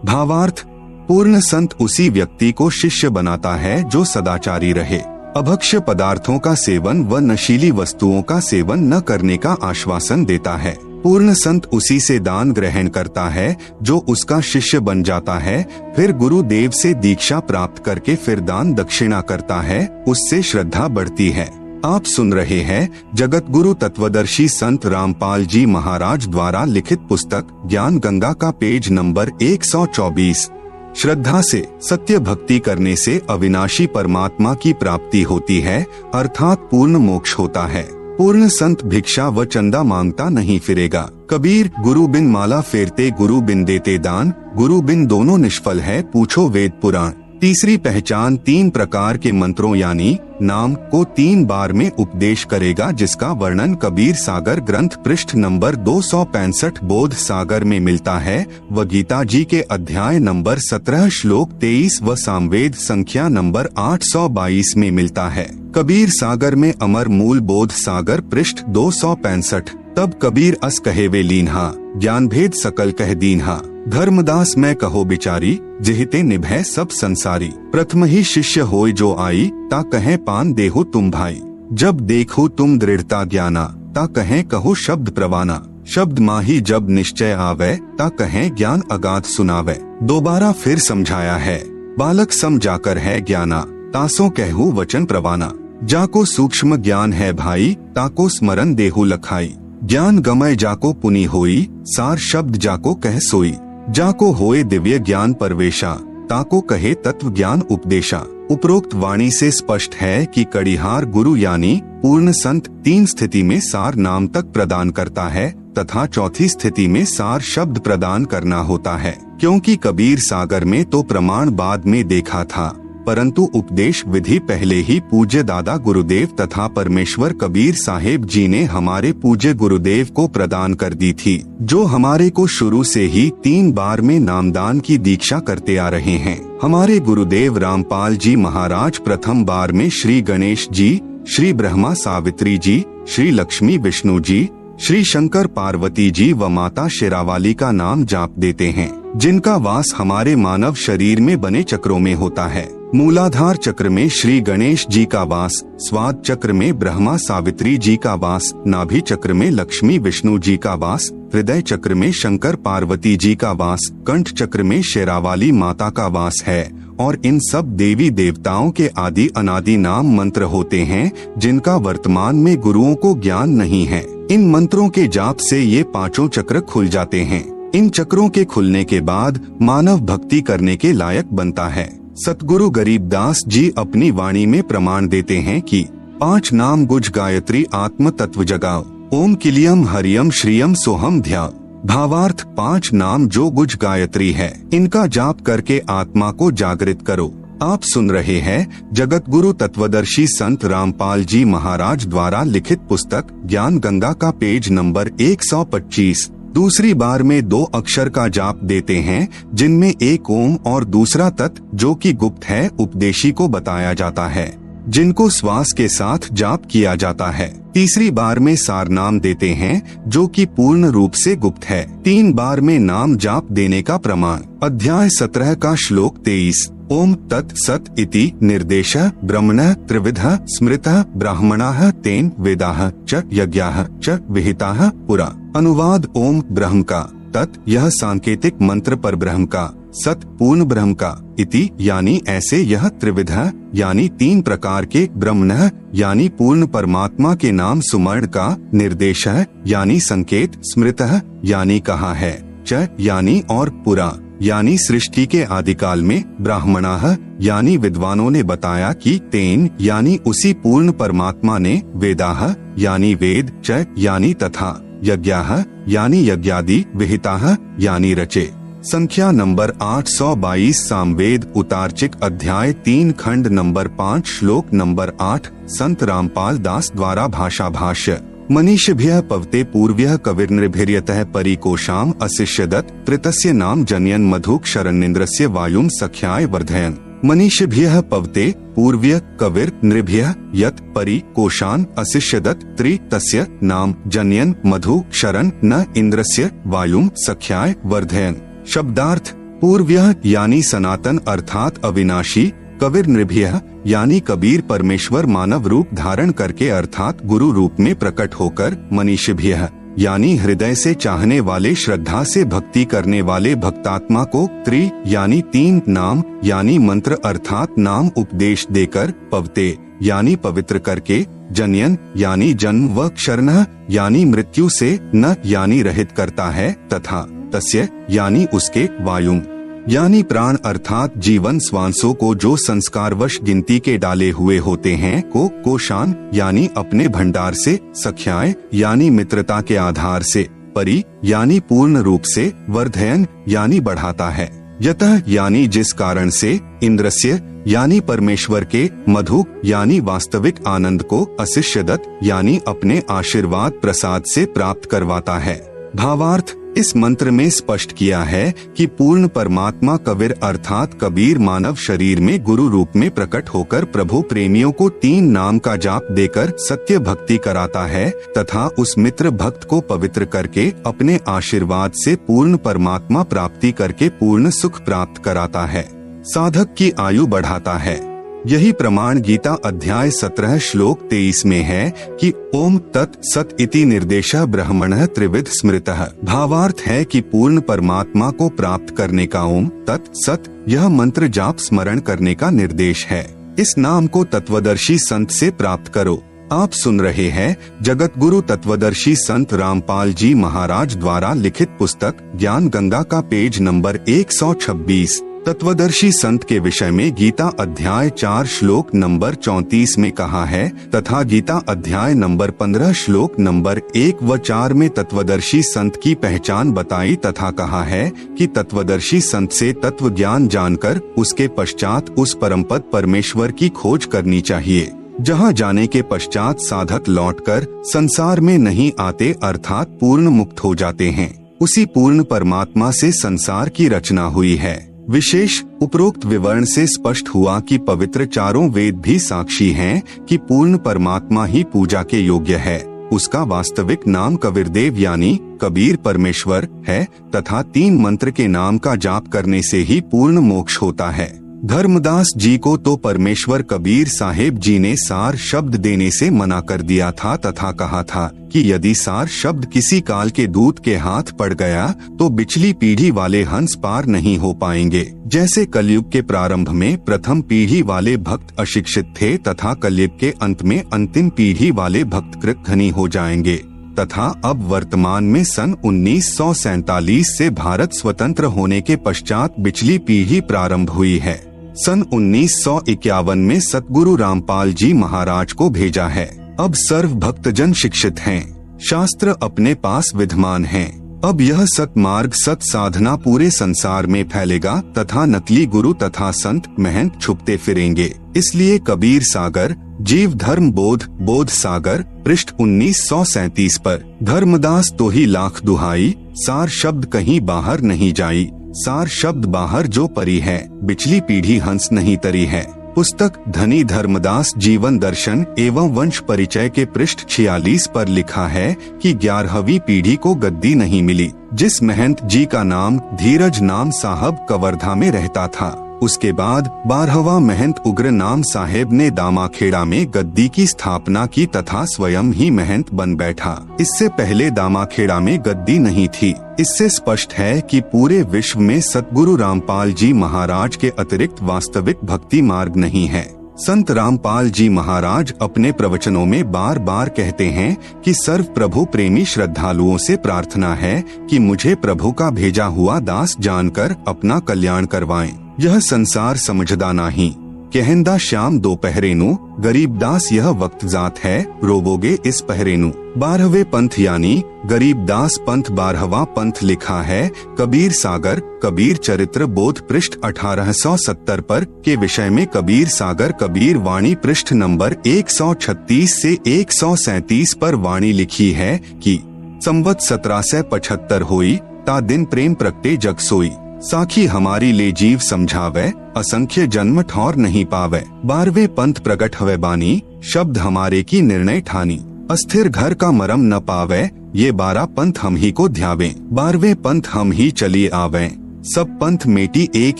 भावार्थ: पूर्ण संत उसी व्यक्ति को शिष्य बनाता है जो सदाचारी रहे, अभक्ष्य पदार्थों का सेवन व नशीली वस्तुओं का सेवन न करने का आश्वासन देता है। पूर्ण संत उसी से दान ग्रहण करता है जो उसका शिष्य बन जाता है, फिर गुरुदेव से दीक्षा प्राप्त करके फिर दान दक्षिणा करता है, उससे श्रद्धा बढ़ती है। आप सुन रहे हैं जगत गुरु तत्वदर्शी संत रामपाल जी महाराज द्वारा लिखित पुस्तक ज्ञान गंगा का पेज नंबर 124। श्रद्धा से सत्य भक्ति करने से अविनाशी परमात्मा की प्राप्ति होती है, अर्थात पूर्ण मोक्ष होता है। पूर्ण संत भिक्षा व चंदा मांगता नहीं फिरेगा। कबीर: गुरु बिन माला फेरते गुरु बिन देते दान, गुरु बिन दोनों निष्फल है पूछो वेद पुराण। तीसरी पहचान 3 प्रकार के मंत्रों यानी नाम को 3 बार में उपदेश करेगा, जिसका वर्णन कबीर सागर ग्रंथ पृष्ठ नंबर 265 बोध सागर में मिलता है व गीता जी के अध्याय नंबर 17 श्लोक 23 व सामवेद संख्या नंबर 822 में मिलता है। कबीर सागर में अमर मूल बोध सागर पृष्ठ 265। तब कबीर अस कहे वे लीन्हा, ज्ञान भेद सकल कह दीन्हा, धर्मदास मैं कहो बिचारी, जिहिते निभै सब संसारी। प्रथम ही शिष्य होय जो आई, ता कहे पान देहु तुम भाई, जब देखो तुम दृढ़ता ज्ञाना, ता कहे कहो शब्द प्रवाना, शब्द माही जब निश्चय आवे, ता कहे ज्ञान अगाध सुनावे। दोबारा फिर समझाया है, बालक सम जाकर है ज्ञाना, तासो कहू वचन प्रवाना, जाको सूक्ष्म ज्ञान है भाई, ताको स्मरण देहु लखाई, ज्ञान गमय जाको पुनि होई, सार शब्द जाको कह सोई, जाको होए दिव्य ज्ञान परवेशा, ताको कहे तत्व ज्ञान उपदेशा। उपरोक्त वाणी से स्पष्ट है कि कड़िहार गुरु यानी पूर्ण संत 3 स्थिति में सार नाम तक प्रदान करता है तथा चौथी स्थिति में सार शब्द प्रदान करना होता है। क्योंकि कबीर सागर में तो प्रमाण बाद में देखा था, परंतु उपदेश विधि पहले ही पूज्य दादा गुरुदेव तथा परमेश्वर कबीर साहेब जी ने हमारे पूज्य गुरुदेव को प्रदान कर दी थी, जो हमारे को शुरू से ही 3 बार में नामदान की दीक्षा करते आ रहे हैं। हमारे गुरुदेव रामपाल जी महाराज प्रथम बार में श्री गणेश जी, श्री ब्रह्मा सावित्री जी, श्री लक्ष्मी विष्णु जी, श्री शंकर पार्वती जी व माता शेरावाली का नाम जाप देते हैं, जिनका वास हमारे मानव शरीर में बने चक्रों में होता है। मूलाधार चक्र में श्री गणेश जी का वास, स्वाद चक्र में ब्रह्मा सावित्री जी का वास, नाभि चक्र में लक्ष्मी विष्णु जी का वास, हृदय चक्र में शंकर पार्वती जी का वास, कंठ चक्र में शेरावाली माता का वास है और इन सब देवी देवताओं के आदि अनादि नाम मंत्र होते हैं, जिनका वर्तमान में गुरुओं को ज्ञान नहीं है। इन मंत्रों के जाप से ये 5 चक्र खुल जाते हैं। इन चक्रों के खुलने के बाद मानव भक्ति करने के लायक बनता है। सतगुरु गरीबदास जी अपनी वाणी में प्रमाण देते हैं कि 5 नाम गुज गायत्री आत्म तत्व जगाओ, ओम किलियम हरियम श्रियम सोहम ध्याओ। भावार्थ 5 नाम जो गुज गायत्री है, इनका जाप करके आत्मा को जागृत करो। आप सुन रहे हैं जगत गुरु तत्वदर्शी संत रामपाल जी महाराज द्वारा लिखित पुस्तक ज्ञान गंगा का पेज नंबर 125। दूसरी बार में 2 अक्षर का जाप देते हैं, जिनमें एक ओम और दूसरा तत्, जो कि गुप्त है, उपदेशी को बताया जाता है, जिनको श्वास के साथ जाप किया जाता है। तीसरी बार में सार नाम देते हैं, जो कि पूर्ण रूप से गुप्त है। 3 बार में नाम जाप देने का प्रमाण अध्याय 17 का श्लोक 23। ओम तत् सत इति निर्देशः ब्रह्मणः त्रिविधः स्मृतः ब्राह्मणाः तेन वेदाः च यज्ञाः च विहिताः पुरा। अनुवाद: ओम ब्रह्म का तत् यह सांकेतिक मंत्र पर ब्रह्म का, सत पूर्ण ब्रह्म का, इति यानी ऐसे यह त्रिविध यानी 3 प्रकार के ब्रह्मण यानी पूर्ण परमात्मा के नाम सुमर्ण का, निर्देश यानी संकेत, स्मृत यानी कहा है, च यानी और पुरा यानी सृष्टि के आदिकाल में, ब्राह्मणाः यानी विद्वानों ने बताया कि तेन यानी उसी पूर्ण परमात्मा ने, वेदाः यानी वेद, च यानी तथा, यज्ञाः यानी यज्ञादि, विहिताः यानी रचे। संख्या नंबर 822 सामवेद उतार्चिक अध्याय 3 खंड नंबर 5 श्लोक नंबर 8 संत रामपाल दास द्वारा भाषा भाष्य। मनीषिभ्यः पवते पूर्व्यः कविर्नृभिर्यतः परिकोशाम अशिष्यदत् तृतस्य नाम जनयन मधुक शरण्येन्द्रस्य वायुम सख्याय वर्धयन्। मनीषिभ्यः पवते पूर्व्य कविर नृभ्यः यत् परि कोशान अशिष्यदत् त्रि तस्य नाम जनयन मधु शरण न इंद्रस्य वायुम सख्याय वर्धयन्। शब्दार्थ पूर्व्यः यानी सनातन अर्थात अविनाशी, कविर नृभ्यः यानी कबीर परमेश्वर मानव रूप धारण करके अर्थात गुरु रूप में प्रकट होकर, मनीषिभ्यः यानी हृदय से चाहने वाले, श्रद्धा से भक्ति करने वाले भक्तात्मा को, त्रि यानी 3 नाम यानी मंत्र अर्थात नाम उपदेश देकर, पवते यानी पवित्र करके, जनयन यानी जन्म व क्षरण यानी मृत्यु से, न यानी रहित करता है, तथा तस्य यानी उसके, वायुम यानी प्राण अर्थात जीवन श्वासों को जो संस्कारवश गिनती के डाले हुए होते हैं, को कोशान यानी अपने भंडार से, सख्याय यानी मित्रता के आधार से, परि यानी पूर्ण रूप से, वर्धयन यानी बढ़ाता है, यतः यानी जिस कारण से, इंद्रस्य यानी परमेश्वर के, मधु यानी वास्तविक आनंद को, अशिष्यदत् यानी अपने आशीर्वाद प्रसाद से प्राप्त करवाता है। भावार्थ इस मंत्र में स्पष्ट किया है कि पूर्ण परमात्मा कबीर अर्थात कबीर मानव शरीर में गुरु रूप में प्रकट होकर प्रभु प्रेमियों को 3 नाम का जाप देकर सत्य भक्ति कराता है तथा उस मित्र भक्त को पवित्र करके अपने आशीर्वाद से पूर्ण परमात्मा प्राप्ति करके पूर्ण सुख प्राप्त कराता है, साधक की आयु बढ़ाता है। यही प्रमाण गीता अध्याय 17 श्लोक 23 में है कि ओम तत् सत इति निर्देशः ब्रह्मणः त्रिविध स्मृतः। भावार्थ है कि पूर्ण परमात्मा को प्राप्त करने का ओम तत् सत यह मंत्र जाप स्मरण करने का निर्देश है। इस नाम को तत्वदर्शी संत से प्राप्त करो। आप सुन रहे हैं जगत गुरु तत्वदर्शी संत रामपाल जी महाराज द्वारा लिखित पुस्तक ज्ञान गंगा का पेज नंबर 126। तत्वदर्शी संत के विषय में गीता अध्याय 4 श्लोक नंबर 34 में कहा है तथा गीता अध्याय नंबर 15 श्लोक नंबर 1 व 4 में तत्वदर्शी संत की पहचान बताई तथा कहा है कि तत्वदर्शी संत से तत्व ज्ञान जानकर उसके पश्चात उस परमपद परमेश्वर की खोज करनी चाहिए, जहाँ जाने के पश्चात साधक लौटकर संसार में नहीं आते अर्थात पूर्ण मुक्त हो जाते हैं। उसी पूर्ण परमात्मा से संसार की रचना हुई है। विशेष उपरोक्त विवरण से स्पष्ट हुआ कि पवित्र चारों वेद भी साक्षी हैं कि पूर्ण परमात्मा ही पूजा के योग्य है। उसका वास्तविक नाम कबीरदेव यानी कबीर परमेश्वर है तथा 3 मंत्र के नाम का जाप करने से ही पूर्ण मोक्ष होता है। धर्मदास जी को तो परमेश्वर कबीर साहेब जी ने सार शब्द देने से मना कर दिया था तथा कहा था कि यदि सार शब्द किसी काल के दूत के हाथ पड़ गया तो पिछली पीढ़ी वाले हंस पार नहीं हो पाएंगे। जैसे कलयुग के प्रारंभ में प्रथम पीढ़ी वाले भक्त अशिक्षित थे तथा कलयुग के अंत में अंतिम पीढ़ी वाले भक्त कृतघ्नी हो जाएंगे तथा अब वर्तमान में सन 1947 से भारत स्वतंत्र होने के पश्चात पिछली पीढ़ी प्रारंभ हुई है। सन 1951 में सतगुरु रामपाल जी महाराज को भेजा है। अब सर्व भक्तजन शिक्षित हैं, शास्त्र अपने पास विद्यमान हैं। अब यह सतमार्ग सत साधना पूरे संसार में फैलेगा तथा नकली गुरु तथा संत महंत छुपते फिरेंगे। इसलिए कबीर सागर जीव धर्म बोध सागर पृष्ठ 1937 पर धर्मदास तो ही लाख दुहाई, सार शब्द कहीं बाहर नहीं जाई, सार शब्द बाहर जो परी है, पिछली पीढ़ी हंस नहीं तरी है। पुस्तक धनी धर्मदास जीवन दर्शन एवं वंश परिचय के पृष्ठ 46 पर लिखा है कि 11वीं पीढ़ी को गद्दी नहीं मिली। जिस महंत जी का नाम धीरज नाम साहब कवर्धा में रहता था, उसके बाद 12वां महंत उग्र नाम साहेब ने दामाखेड़ा में गद्दी की स्थापना की तथा स्वयं ही महंत बन बैठा। इससे पहले दामाखेड़ा में गद्दी नहीं थी। इससे स्पष्ट है कि पूरे विश्व में सतगुरु रामपाल जी महाराज के अतिरिक्त वास्तविक भक्ति मार्ग नहीं है। संत रामपाल जी महाराज अपने प्रवचनों में बार बार कहते हैं कि सर्व प्रभु प्रेमी श्रद्धालुओं से प्रार्थना है कि मुझे प्रभु का भेजा हुआ दास जानकर अपना कल्याण करवाएं। यह संसार समझदा नाही, कहंदा श्याम दो पहरेनु, गरीबदास यह वक्त जात है, रोवोगे इस पहरेनु। 12वें पंथ यानी गरीबदास पंथ 12वां पंथ लिखा है कबीर सागर कबीर चरित्र बोध पृष्ठ 1870 पर के विषय में कबीर सागर कबीर वाणी पृष्ठ नंबर 136 से 137 पर वाणी लिखी है कि संवत 1775 होई ता दिन प्रेम प्रगटे जग सोई, साखी हमारी ले जीव समझावे, असंख्य जन्म ठौर नहीं पावे। 12वें पंथ प्रगट हवे बानी, शब्द हमारे की निर्णय ठानी, अस्थिर घर का मरम न पावे, ये 12 पंथ हम ही को ध्यावे। 12वें पंथ हम ही चलिए आवे, सब पंथ मेटी एक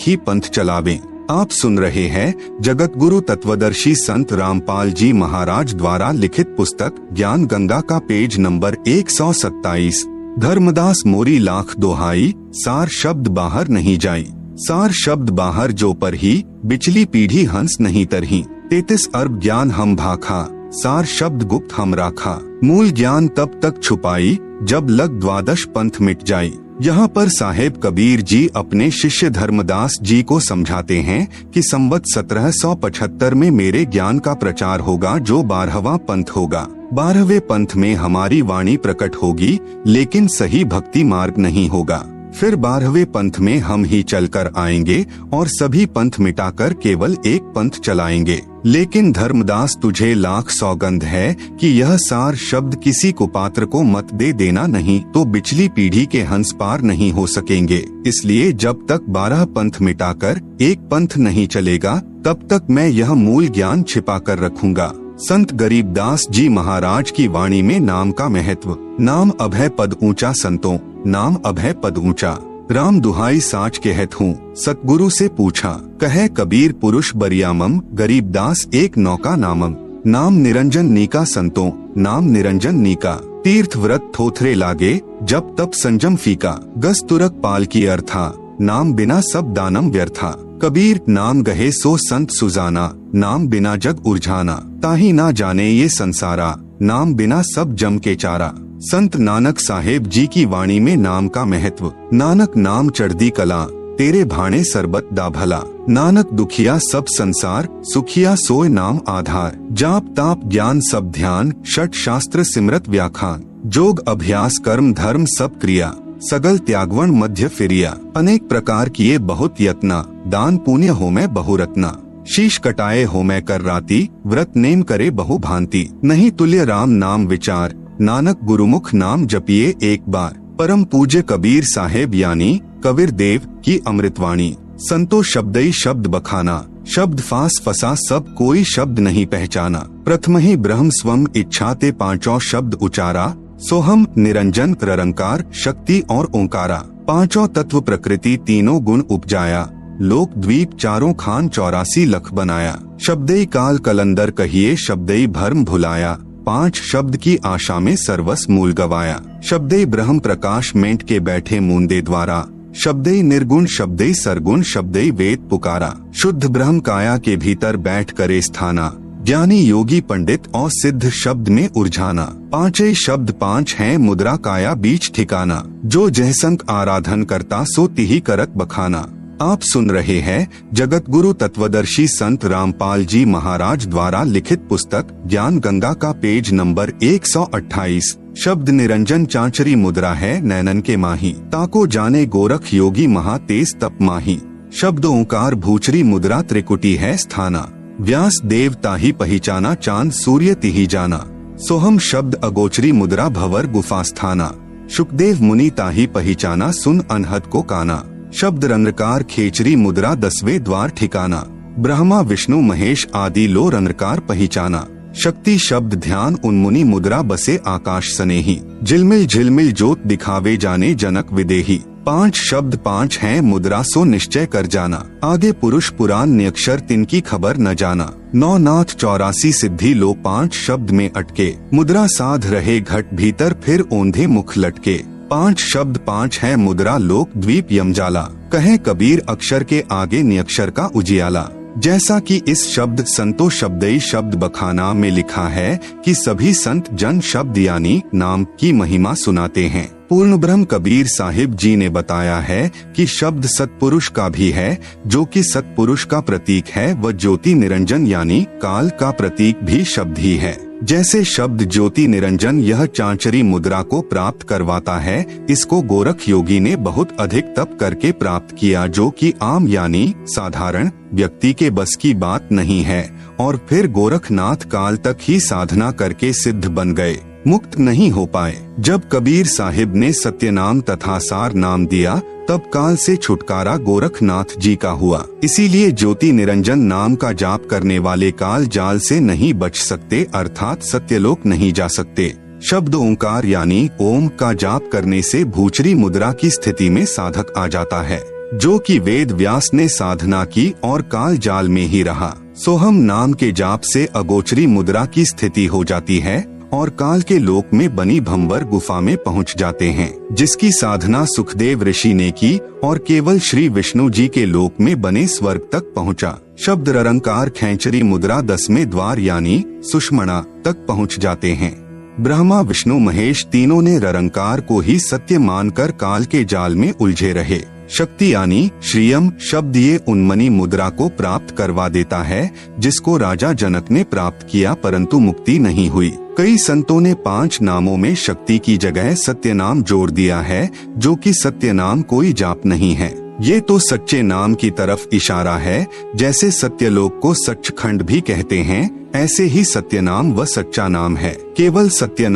ही पंथ चलावे। आप सुन रहे हैं जगत गुरु तत्वदर्शी संत रामपाल जी महाराज द्वारा लिखित पुस्तक ज्ञान गंगा का पेज नंबर 127। धर्मदास मोरी लाख दोहाई, सार शब्द बाहर नहीं जाई, सार शब्द बाहर जो पर ही, बिचली पीढ़ी हंस नहीं तरही। 33 अरब ज्ञान हम भाखा, सार शब्द गुप्त हम राखा, मूल ज्ञान तब तक छुपाई, जब लग 12 पंथ मिट जाई। यहाँ पर साहेब कबीर जी अपने शिष्य धर्मदास जी को समझाते हैं कि संवत 1775 में मेरे ज्ञान का प्रचार होगा जो 12वां पंथ होगा। 12वें पंथ में हमारी वाणी प्रकट होगी, लेकिन सही भक्ति मार्ग नहीं होगा। फिर 12वें पंथ में हम ही चलकर आएंगे और सभी पंथ मिटाकर केवल एक पंथ चलाएंगे। लेकिन धर्मदास तुझे लाख सौगंध है कि यह सार शब्द किसी कुपात्र को मत दे देना, नहीं तो बिचली पीढ़ी के हंस पार नहीं हो सकेंगे। इसलिए जब तक 12 पंथ मिटाकर एक पंथ नहीं चलेगा, तब तक मैं यह मूल ज्ञान छिपा कर रखूंगा। संत गरीबदास जी महाराज की वाणी में नाम का महत्व। नाम अभय पद ऊंचा संतों, नाम अभय पद ऊंचा, राम दुहाई साच कहत हूँ, सतगुरु से पूछा, कहे कबीर पुरुष बरियामम, गरीबदास एक नौका नामम, नाम निरंजन नीका संतों, नाम निरंजन नीका, तीर्थ व्रत थोथरे लागे, जब तब संजम फीका, गस तुरक पाल की अर्था, नाम बिना सब दानम व्यर्था, कबीर नाम गहे सो संत सुजाना, नाम बिना जग उलझाना, ताही ना जाने ये संसारा, नाम बिना सब जम के चारा। संत नानक साहेब जी की वाणी में नाम का महत्व। नानक नाम चढ़दी कला, तेरे भाणे सरबत दा भला, नानक दुखिया सब संसार, सुखिया सोय नाम आधार, जाप ताप ज्ञान सब ध्यान, षट शास्त्र सिमरत व्याखान, जोग अभ्यास कर्म धर्म सब क्रिया, सगल त्यागवन मध्य फिरिया, अनेक प्रकार किए बहुत यत्ना, दान पुण्य हो मैं बहुरत्ना, शीश कटाए हो मैं कर राती, व्रत नेम करे बहु भांति, नहीं तुल्य राम नाम विचार, नानक गुरुमुख नाम जपिए एक बार। परम पूज्य कबीर साहेब यानी कबीर देव की अमृतवाणी। संतो शब्दई शब्द बखाना, शब्द फास फसा सब कोई शब्द नहीं पहचाना, प्रथम ही ब्रह्म स्वम इच्छा ते पांचों शब्द उचारा, सोहम निरंजन निरंकार शक्ति और ओंकारा, पांचों तत्व प्रकृति तीनों गुण उपजाया, लोक द्वीप चारों खान 84 लख बनाया, शब्दई काल कलंदर कहिए शब्दई भर्म भुलाया, 5 शब्द की आशा में सर्वस मूल गवाया, शब्दई ब्रह्म प्रकाश मेंट के बैठे मूंदे द्वारा, शब्दई निर्गुण शब्दई सरगुण शब्दई वेद पुकारा, शुद्ध ब्रह्म काया के भीतर बैठ करे स्थाना, ज्ञानी योगी पंडित और सिद्ध शब्द में उलझाना, 5 शब्द 5 हैं मुद्रा काया बीच ठिकाना, जो जहसंक आराधन करता सो तिही करत बखाना। आप सुन रहे हैं जगत गुरु तत्वदर्शी संत रामपाल जी महाराज द्वारा लिखित पुस्तक ज्ञान गंगा का पेज नंबर 128। शब्द निरंजन चांचरी मुद्रा है नैनन के माही, ताको जाने गोरख योगी महा तेज तप माही, शब्द ओंकार भूचरी मुद्रा त्रिकुटी है स्थाना, व्यास देव ताही पहचाना चांद सूर्य तिही जाना, सोहम शब्द अगोचरी मुद्रा भवर गुफा स्थाना, शुकदेव मुनि ताही पहचाना सुन अनहद को काना, शब्द रंध्रकार खेचरी मुद्रा 10वें द्वार ठिकाना, ब्रह्मा विष्णु महेश आदि लो रंध्रकार पहचाना, शक्ति शब्द ध्यान उन्मुनि मुद्रा बसे आकाश सनेही, झिलमिल झिलमिल जोत दिखावे जाने जनक विदेही। 5 शब्द 5 हैं मुद्रा सो निश्चय कर जाना, आगे पुरुष पुराण नियक्षर तिनकी खबर न जाना। 9 नाथ 84 सिद्धि लो 5 शब्द में अटके, मुद्रा साध रहे घट भीतर फिर ओंधे मुख लटके। 5 शब्द 5 हैं मुद्रा लोक द्वीप यमजाला, कहे कबीर अक्षर के आगे नियक्षर का उजियाला। जैसा कि इस शब्द संतो शब्दई शब्द बखाना में लिखा है कि सभी संत जन शब्द यानी नाम की महिमा सुनाते हैं। पूर्ण ब्रह्म कबीर साहिब जी ने बताया है कि शब्द सतपुरुष का भी है, जो कि सतपुरुष का प्रतीक है, व ज्योति निरंजन यानी काल का प्रतीक भी शब्द ही है। जैसे शब्द ज्योति निरंजन यह चांचरी मुद्रा को प्राप्त करवाता है, इसको गोरख योगी ने बहुत अधिक तप करके प्राप्त किया, जो कि आम यानी साधारण व्यक्ति के बस की बात नहीं है। और फिर गोरखनाथ काल तक ही साधना करके सिद्ध बन गए, मुक्त नहीं हो पाए। जब कबीर साहिब ने सत्यनाम तथा सार नाम दिया, तब काल से छुटकारा गोरखनाथ जी का हुआ। इसीलिए ज्योति निरंजन नाम का जाप करने वाले काल जाल से नहीं बच सकते, अर्थात सत्यलोक नहीं जा सकते। शब्द ओंकार यानी ओम का जाप करने से भूचरी मुद्रा की स्थिति में साधक आ जाता है, जो कि वेद व्यास ने साधना की और काल जाल में ही रहा। सोहम नाम के जाप से अगोचरी मुद्रा की स्थिति हो जाती है और काल के लोक में बनी भंवर गुफा में पहुंच जाते हैं, जिसकी साधना सुखदेव ऋषि ने की और केवल श्री विष्णु जी के लोक में बने स्वर्ग तक पहुंचा। शब्द ररंकार खैंचरी मुद्रा 10वें द्वार यानी सुषमणा तक पहुंच जाते हैं। ब्रह्मा विष्णु महेश तीनों ने ररंकार को ही सत्य मानकर काल के जाल में उलझे रहे। शक्ति यानी श्रीयम शब्द ये उन्मनी मुद्रा को प्राप्त करवा देता है, जिसको राजा जनक ने प्राप्त किया, परंतु मुक्ति नहीं हुई। कई संतों ने 5 नामों में शक्ति की जगह सत्य नाम जोड़ दिया है, जो कि सत्य नाम कोई जाप नहीं है। ये तो सच्चे नाम की तरफ इशारा है। जैसे सत्यलोक को सच्चखंड भी कहते हैं, ऐसे ही सत्य नाम व सच्चा नाम है। केवल सत्य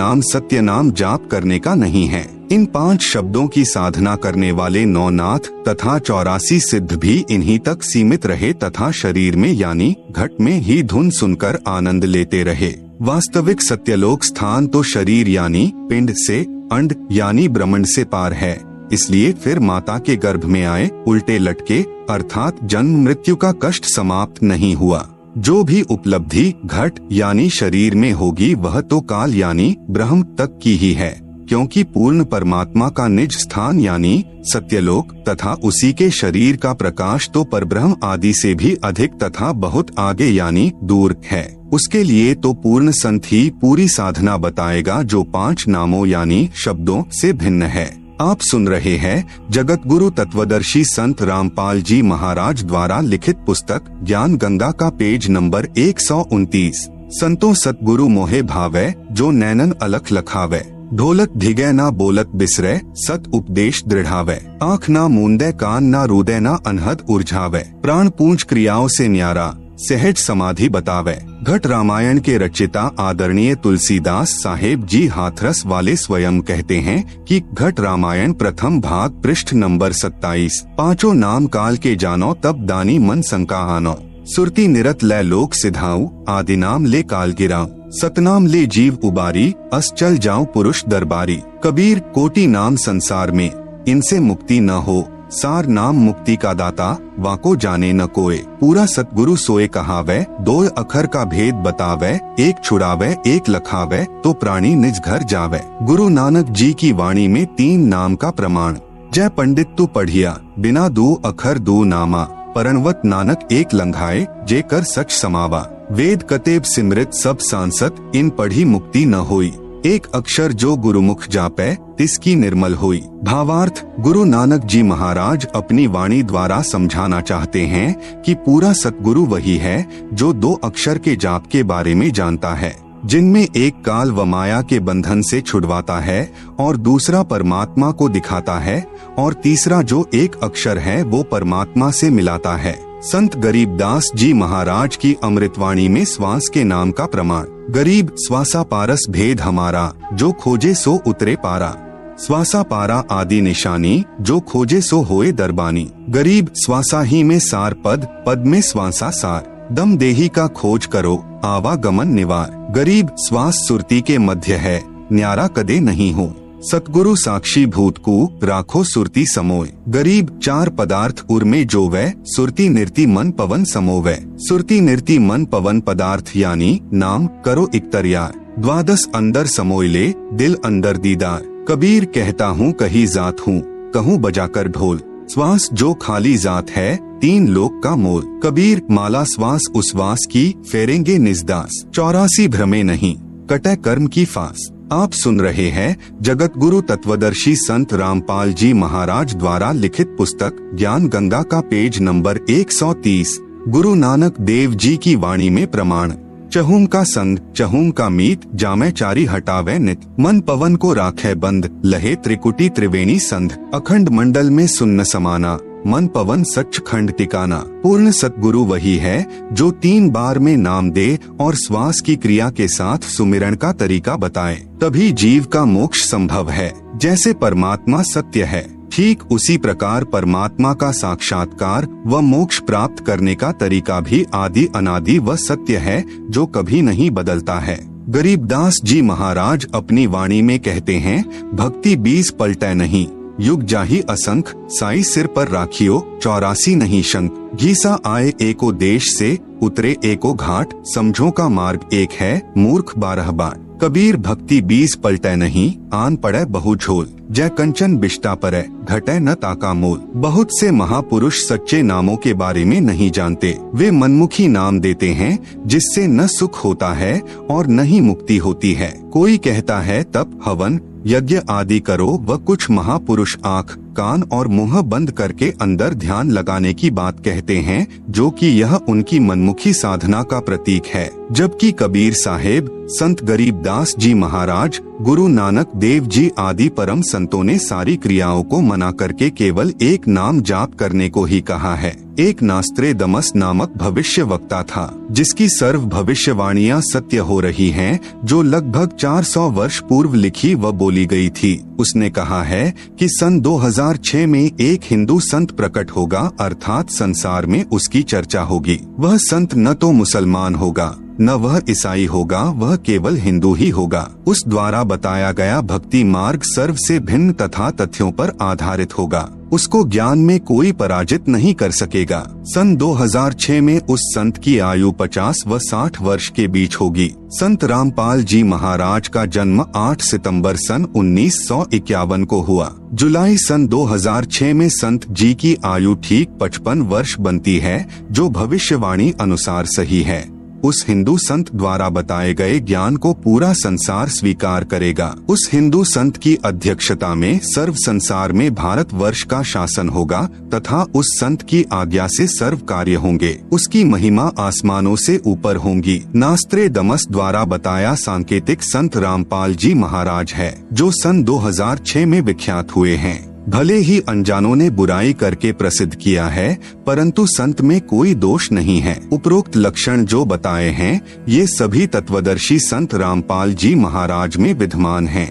नाम जाप करने का नहीं है। इन 5 शब्दों की साधना करने वाले 9 नाथ तथा 84 सिद्ध भी इन्हीं तक सीमित रहे तथा शरीर में यानी घट में ही धुन सुनकर आनंद लेते रहे। वास्तविक सत्यलोक स्थान तो शरीर यानी पिंड से, अंड यानी ब्रह्मांड से पार है। इसलिए फिर माता के गर्भ में आए उल्टे लटके, अर्थात जन्म मृत्यु का कष्ट समाप्त नहीं हुआ। जो भी उपलब्धि घट यानी शरीर में होगी, वह तो काल यानी ब्रह्म तक की ही है, क्योंकि पूर्ण परमात्मा का निज स्थान यानी सत्यलोक तथा उसी के शरीर का प्रकाश तो परब्रह्म आदि से भी अधिक तथा बहुत आगे यानी दूर है। उसके लिए तो पूर्ण संत ही पूरी साधना बताएगा, जो 5 नामों यानी शब्दों से भिन्न है। आप सुन रहे हैं जगत गुरु तत्वदर्शी संत रामपाल जी महाराज द्वारा लिखित पुस्तक ज्ञान गंगा का पेज नंबर 129। संतों सतगुरु मोहे भावै, जो नैनन अलख लखावै, ढोलक धिगै ना बोलत बिसरै, सत उपदेश दृढ़ावै, आँख ना मूंदे कान ना रूदे ना अनहद उर्झावै, प्राण पूंछ क्रियाओं से न्यारा सहज समाधि बतावे। घट रामायण के रचिता आदरणीय तुलसीदास साहेब जी हाथरस वाले स्वयं कहते हैं कि घट रामायण प्रथम भाग पृष्ठ नंबर 27। 5 नाम काल के जानो तब दानी मन शंका आनो, सुरती निरत लै लोक सिधाऊ, आदि नाम ले काल गिराऊ, सतनाम ले जीव उबारी, अस चल जाऊं पुरुष दरबारी। कबीर कोटि नाम संसार में, इनसे मुक्ति न हो, सार नाम मुक्ति का दाता, वाको जाने न कोय। पूरा सतगुरु सोए कहावे, 2 अखर का भेद बतावे, एक छुड़ावे एक लखावे, तो प्राणी निज घर जावे। गुरु नानक जी की वाणी में 3 नाम का प्रमाण। जय पंडित तू पढ़िया, बिना 2 अखर 2 नामा, परनवत नानक एक लंघाए, जे कर सच समावा। वेद कतेब सिमृत सब सांसत, इन पढ़ी मुक्ति न होई, एक अक्षर जो गुरुमुख जापै, तिसकी निर्मल हुई। भावार्थ, गुरु नानक जी महाराज अपनी वाणी द्वारा समझाना चाहते हैं कि पूरा सतगुरु वही है जो 2 अक्षर के जाप के बारे में जानता है, जिनमें एक काल व माया के बंधन से छुड़वाता है और दूसरा परमात्मा को दिखाता है और तीसरा जो एक अक्षर है वो परमात्मा से मिलाता है। संत गरीबदास जी महाराज की अमृतवाणी में श्वास के नाम का प्रमाण। गरीब श्वासा पारस भेद हमारा, जो खोजे सो उतरे पारा, श्वासा पारा आदि निशानी, जो खोजे सो होए दरबानी। गरीब श्वासा ही में सार पद, पद में श्वासा सार, दम देही का खोज करो, आवागमन निवार। गरीब श्वास सुरती के मध्य है, न्यारा कदे नहीं हो। सतगुरु साक्षी भूत को राखो सुरती समोय। गरीब चार पदार्थ उर्मे जो वै, सुरती निर्ति मन पवन समोवै। सुरती निर्ति मन पवन पदार्थ यानी नाम करो इक्तरियार। द्वादश अंदर समोय ले, दिल अंदर दीदार। कबीर कहता हूँ कही जात हूँ, कहूँ बजाकर ढोल। श्वास जो खाली जात है, तीन लोक का मोल। कबीर माला श्वास उश्वास की, फेरेंगे निजदास। 84 भ्रमे नहीं, कटे कर्म की फास। आप सुन रहे हैं जगत गुरु तत्वदर्शी संत रामपाल जी महाराज द्वारा लिखित पुस्तक ज्ञान गंगा का पेज नंबर 130। गुरु नानक देव जी की वाणी में प्रमाण। चहूम का संग, चहूम का मीत, जामे चारी हटावे नित। मन पवन को राखे बंद, लहे त्रिकुटी त्रिवेणी संध। अखंड मंडल में सुन्न समाना, मन पवन सच खंड टिकाना। पूर्ण सतगुरु वही है जो 3 बार में नाम दे और श्वास की क्रिया के साथ सुमिरन का तरीका बताए, तभी जीव का मोक्ष संभव है। जैसे परमात्मा सत्य है, ठीक उसी प्रकार परमात्मा का साक्षात्कार व मोक्ष प्राप्त करने का तरीका भी आदि अनादि व सत्य है, जो कभी नहीं बदलता है। गरीबदास जी महाराज अपनी वाणी में कहते हैं, भक्ति 20 पलटे नहीं, युग जाही असंख। साई सिर पर राखियो, 84 नहीं शंख। घीसा आए एको देश से, उतरे एको घाट। समझो का मार्ग एक है, मूर्ख 12 बाट। कबीर भक्ति 20 पलटे नहीं, आन पड़े बहु झोल। जय कंचन बिष्टा परे, घटे न ताका मोल। बहुत से महापुरुष सच्चे नामों के बारे में नहीं जानते। वे मनमुखी नाम देते हैं, जिससे न सुख होता है और न ही मुक्ति होती है। कोई कहता है तप हवन यज्ञ आदि करो, व कुछ महापुरुष आँख कान और मुंह बंद करके अंदर ध्यान लगाने की बात कहते हैं, जो कि यह उनकी मनमुखी साधना का प्रतीक है। जबकि कबीर साहेब, संत गरीबदास जी महाराज, गुरु नानक देव जी आदि परम संतों ने सारी क्रियाओं को मना करके केवल एक नाम जाप करने को ही कहा है। एक नास्त्रे दमस नामक भविष्य वक्ता था, जिसकी सर्व भविष्यवाणियां सत्य हो रही हैं, जो लगभग 400 वर्ष पूर्व लिखी व बोली गई थी। उसने कहा है कि सन 2006 में एक हिंदू संत प्रकट होगा, अर्थात संसार में उसकी चर्चा होगी। वह संत न तो मुसलमान होगा, न वह ईसाई होगा, वह केवल हिंदू ही होगा। उस द्वारा बताया गया भक्ति मार्ग सर्व से भिन्न तथा तथ्यों पर आधारित होगा। उसको ज्ञान में कोई पराजित नहीं कर सकेगा। सन 2006 में उस संत की आयु 50 व 60 वर्ष के बीच होगी। संत रामपाल जी महाराज का जन्म 8 सितंबर सन 1951 को हुआ। जुलाई सन 2006 में संत जी की आयु ठीक 55 वर्ष बनती है, जो भविष्यवाणी अनुसार सही है। उस हिंदू संत द्वारा बताए गए ज्ञान को पूरा संसार स्वीकार करेगा। उस हिंदू संत की अध्यक्षता में सर्व संसार में भारत वर्ष का शासन होगा तथा उस संत की आज्ञा से सर्व कार्य होंगे। उसकी महिमा आसमानों से ऊपर होंगी। नास्त्रे दमस द्वारा बताया सांकेतिक संत रामपाल जी महाराज है, जो सन 2006 में विख्यात हुए हैं। भले ही अनजानों ने बुराई करके प्रसिद्ध किया है, परंतु संत में कोई दोष नहीं है। उपरोक्त लक्षण जो बताए हैं, ये सभी तत्वदर्शी संत रामपाल जी महाराज में विद्यमान हैं।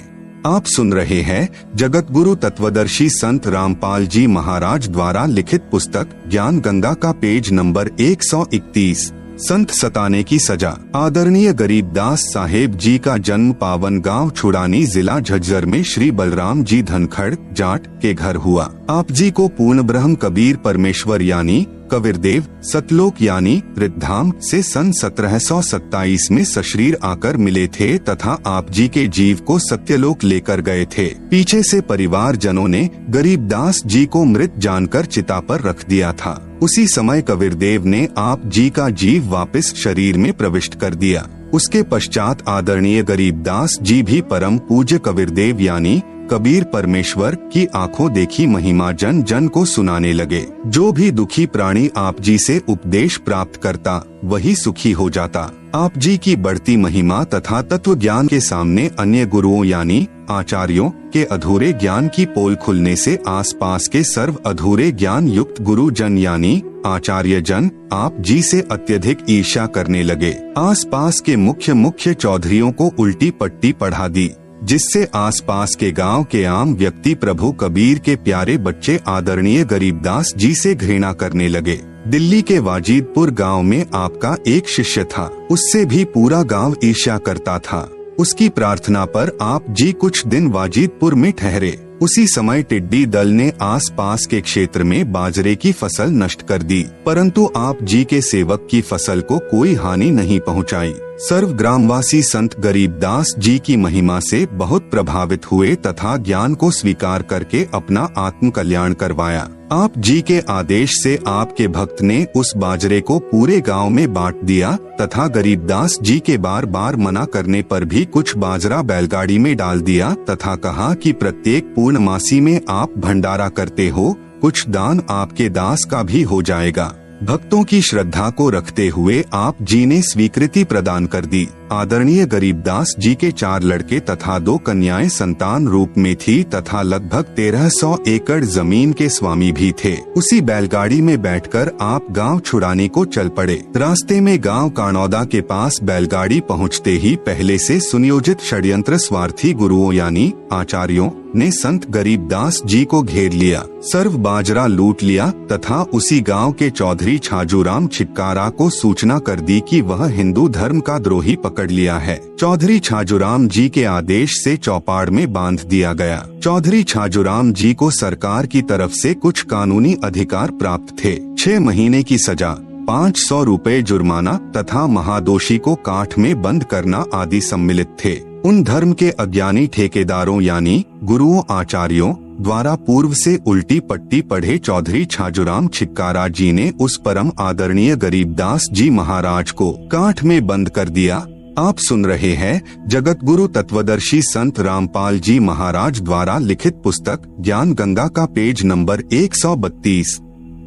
आप सुन रहे हैं जगत गुरु तत्वदर्शी संत रामपाल जी महाराज द्वारा लिखित पुस्तक ज्ञान गंगा का पेज नंबर 131। संत सताने की सजा। आदरणीय गरीबदास साहेब जी का जन्म पावन गांव छुड़ानी जिला झज्जर में श्री बलराम जी धनखड़ जाट के घर हुआ। आप जी को पूर्ण ब्रह्म कबीर परमेश्वर यानी कबीरदेव सतलोक यानी रिद्धाम से सन 1727 में सशरीर आकर मिले थे तथा आप जी के जीव को सत्यलोक लेकर गए थे। पीछे से परिवार जनों ने गरीबदास जी को मृत जानकर चिता पर रख दिया था। उसी समय कबीरदेव ने आप जी का जीव वापस शरीर में प्रविष्ट कर दिया। उसके पश्चात आदरणीय गरीबदास जी भी परम पूज्य कबीरदेव यानी कबीर परमेश्वर की आंखों देखी महिमा जन जन को सुनाने लगे। जो भी दुखी प्राणी आप जी से उपदेश प्राप्त करता, वही सुखी हो जाता। आप जी की बढ़ती महिमा तथा तत्व ज्ञान के सामने अन्य गुरुओं यानी आचार्यों के अधूरे ज्ञान की पोल खुलने से आसपास के सर्व अधूरे ज्ञान युक्त गुरु जन यानी आचार्य जन आप जी से अत्यधिक ईर्ष्या करने लगे। आसपास के मुख्य चौधरियों को उल्टी पट्टी पढ़ा दी, जिससे आसपास के गांव के आम व्यक्ति प्रभु कबीर के प्यारे बच्चे आदरणीय गरीबदास जी से घृणा करने लगे। दिल्ली के वाजिदपुर गांव में आपका एक शिष्य था। उससे भी पूरा गांव ईर्ष्या करता था। उसकी प्रार्थना पर आप जी कुछ दिन वाजिदपुर में ठहरे। उसी समय टिड्डी दल ने आसपास के क्षेत्र में बाजरे की फसल नष्ट कर दी, परंतु आप जी के सेवक की फसल को कोई हानि नहीं पहुंचाई। सर्व ग्रामवासी संत गरीबदास जी की महिमा से बहुत प्रभावित हुए तथा ज्ञान को स्वीकार करके अपना आत्म कल्याण करवाया। आप जी के आदेश से आपके भक्त ने उस बाजरे को पूरे गांव में बांट दिया तथा गरीबदास जी के बार बार मना करने पर भी कुछ बाजरा बैलगाड़ी में डाल दिया तथा कहा कि प्रत्येक पूर्णमासी में आप भंडारा करते हो, कुछ दान आपके दास का भी हो जाएगा। भक्तों की श्रद्धा को रखते हुए आप जी ने स्वीकृति प्रदान कर दी। आदरणीय गरीबदास जी के 4 लड़के तथा 2 कन्याएं संतान रूप में थी तथा लगभग 1300 एकड़ जमीन के स्वामी भी थे। उसी बैलगाड़ी में बैठकर आप गांव छुड़ाने को चल पड़े। रास्ते में गांव कानौदा के पास बैलगाड़ी पहुंचते ही पहले से सुनियोजित षड्यंत्र स्वार्थी गुरुओं यानी आचार्यों ने संत गरीबदास जी को घेर लिया, सर्व बाजरा लूट लिया तथा उसी गांव के चौधरी छाजूराम छिक्कारा को सूचना कर दी कि वह हिंदू धर्म का द्रोही पकड़ लिया है। चौधरी छाजूराम जी के आदेश से चौपाड़ में बांध दिया गया। चौधरी छाजूराम जी को सरकार की तरफ से कुछ कानूनी अधिकार प्राप्त थे। 6 महीने की सजा, 500 रुपए जुर्माना तथा महादोषी को काठ में बंद करना आदि सम्मिलित थे। उन धर्म के अज्ञानी ठेकेदारों यानी गुरुओं आचार्यों द्वारा पूर्व से उल्टी पट्टी पढ़े चौधरी छाजूराम छिक्कारा जी ने उस परम आदरणीय गरीबदास जी महाराज को काठ में बंद कर दिया। आप सुन रहे हैं जगत गुरु तत्वदर्शी संत रामपाल जी महाराज द्वारा लिखित पुस्तक ज्ञान गंगा का पेज नंबर 132।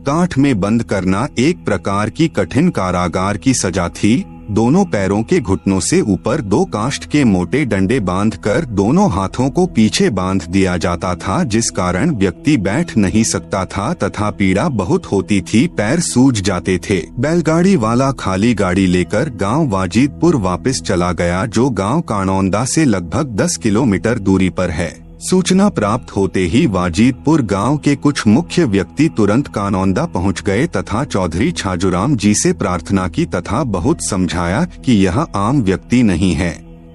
काठ में बंद करना एक प्रकार की कठिन कारागार की सजा थी। दोनों पैरों के घुटनों से ऊपर 2 काष्ठ के मोटे डंडे बांधकर दोनों हाथों को पीछे बांध दिया जाता था, जिस कारण व्यक्ति बैठ नहीं सकता था तथा पीड़ा बहुत होती थी, पैर सूज जाते थे। बैलगाड़ी वाला खाली गाड़ी लेकर गांव वाजिदपुर वापस चला गया, जो गांव कानौदा से लगभग 10 किलोमीटर दूरी पर है। सूचना प्राप्त होते ही वाजिदपुर गांव के कुछ मुख्य व्यक्ति तुरंत कानौदा पहुंच गए तथा चौधरी छाजूराम जी से प्रार्थना की तथा बहुत समझाया कि यह आम व्यक्ति नहीं है,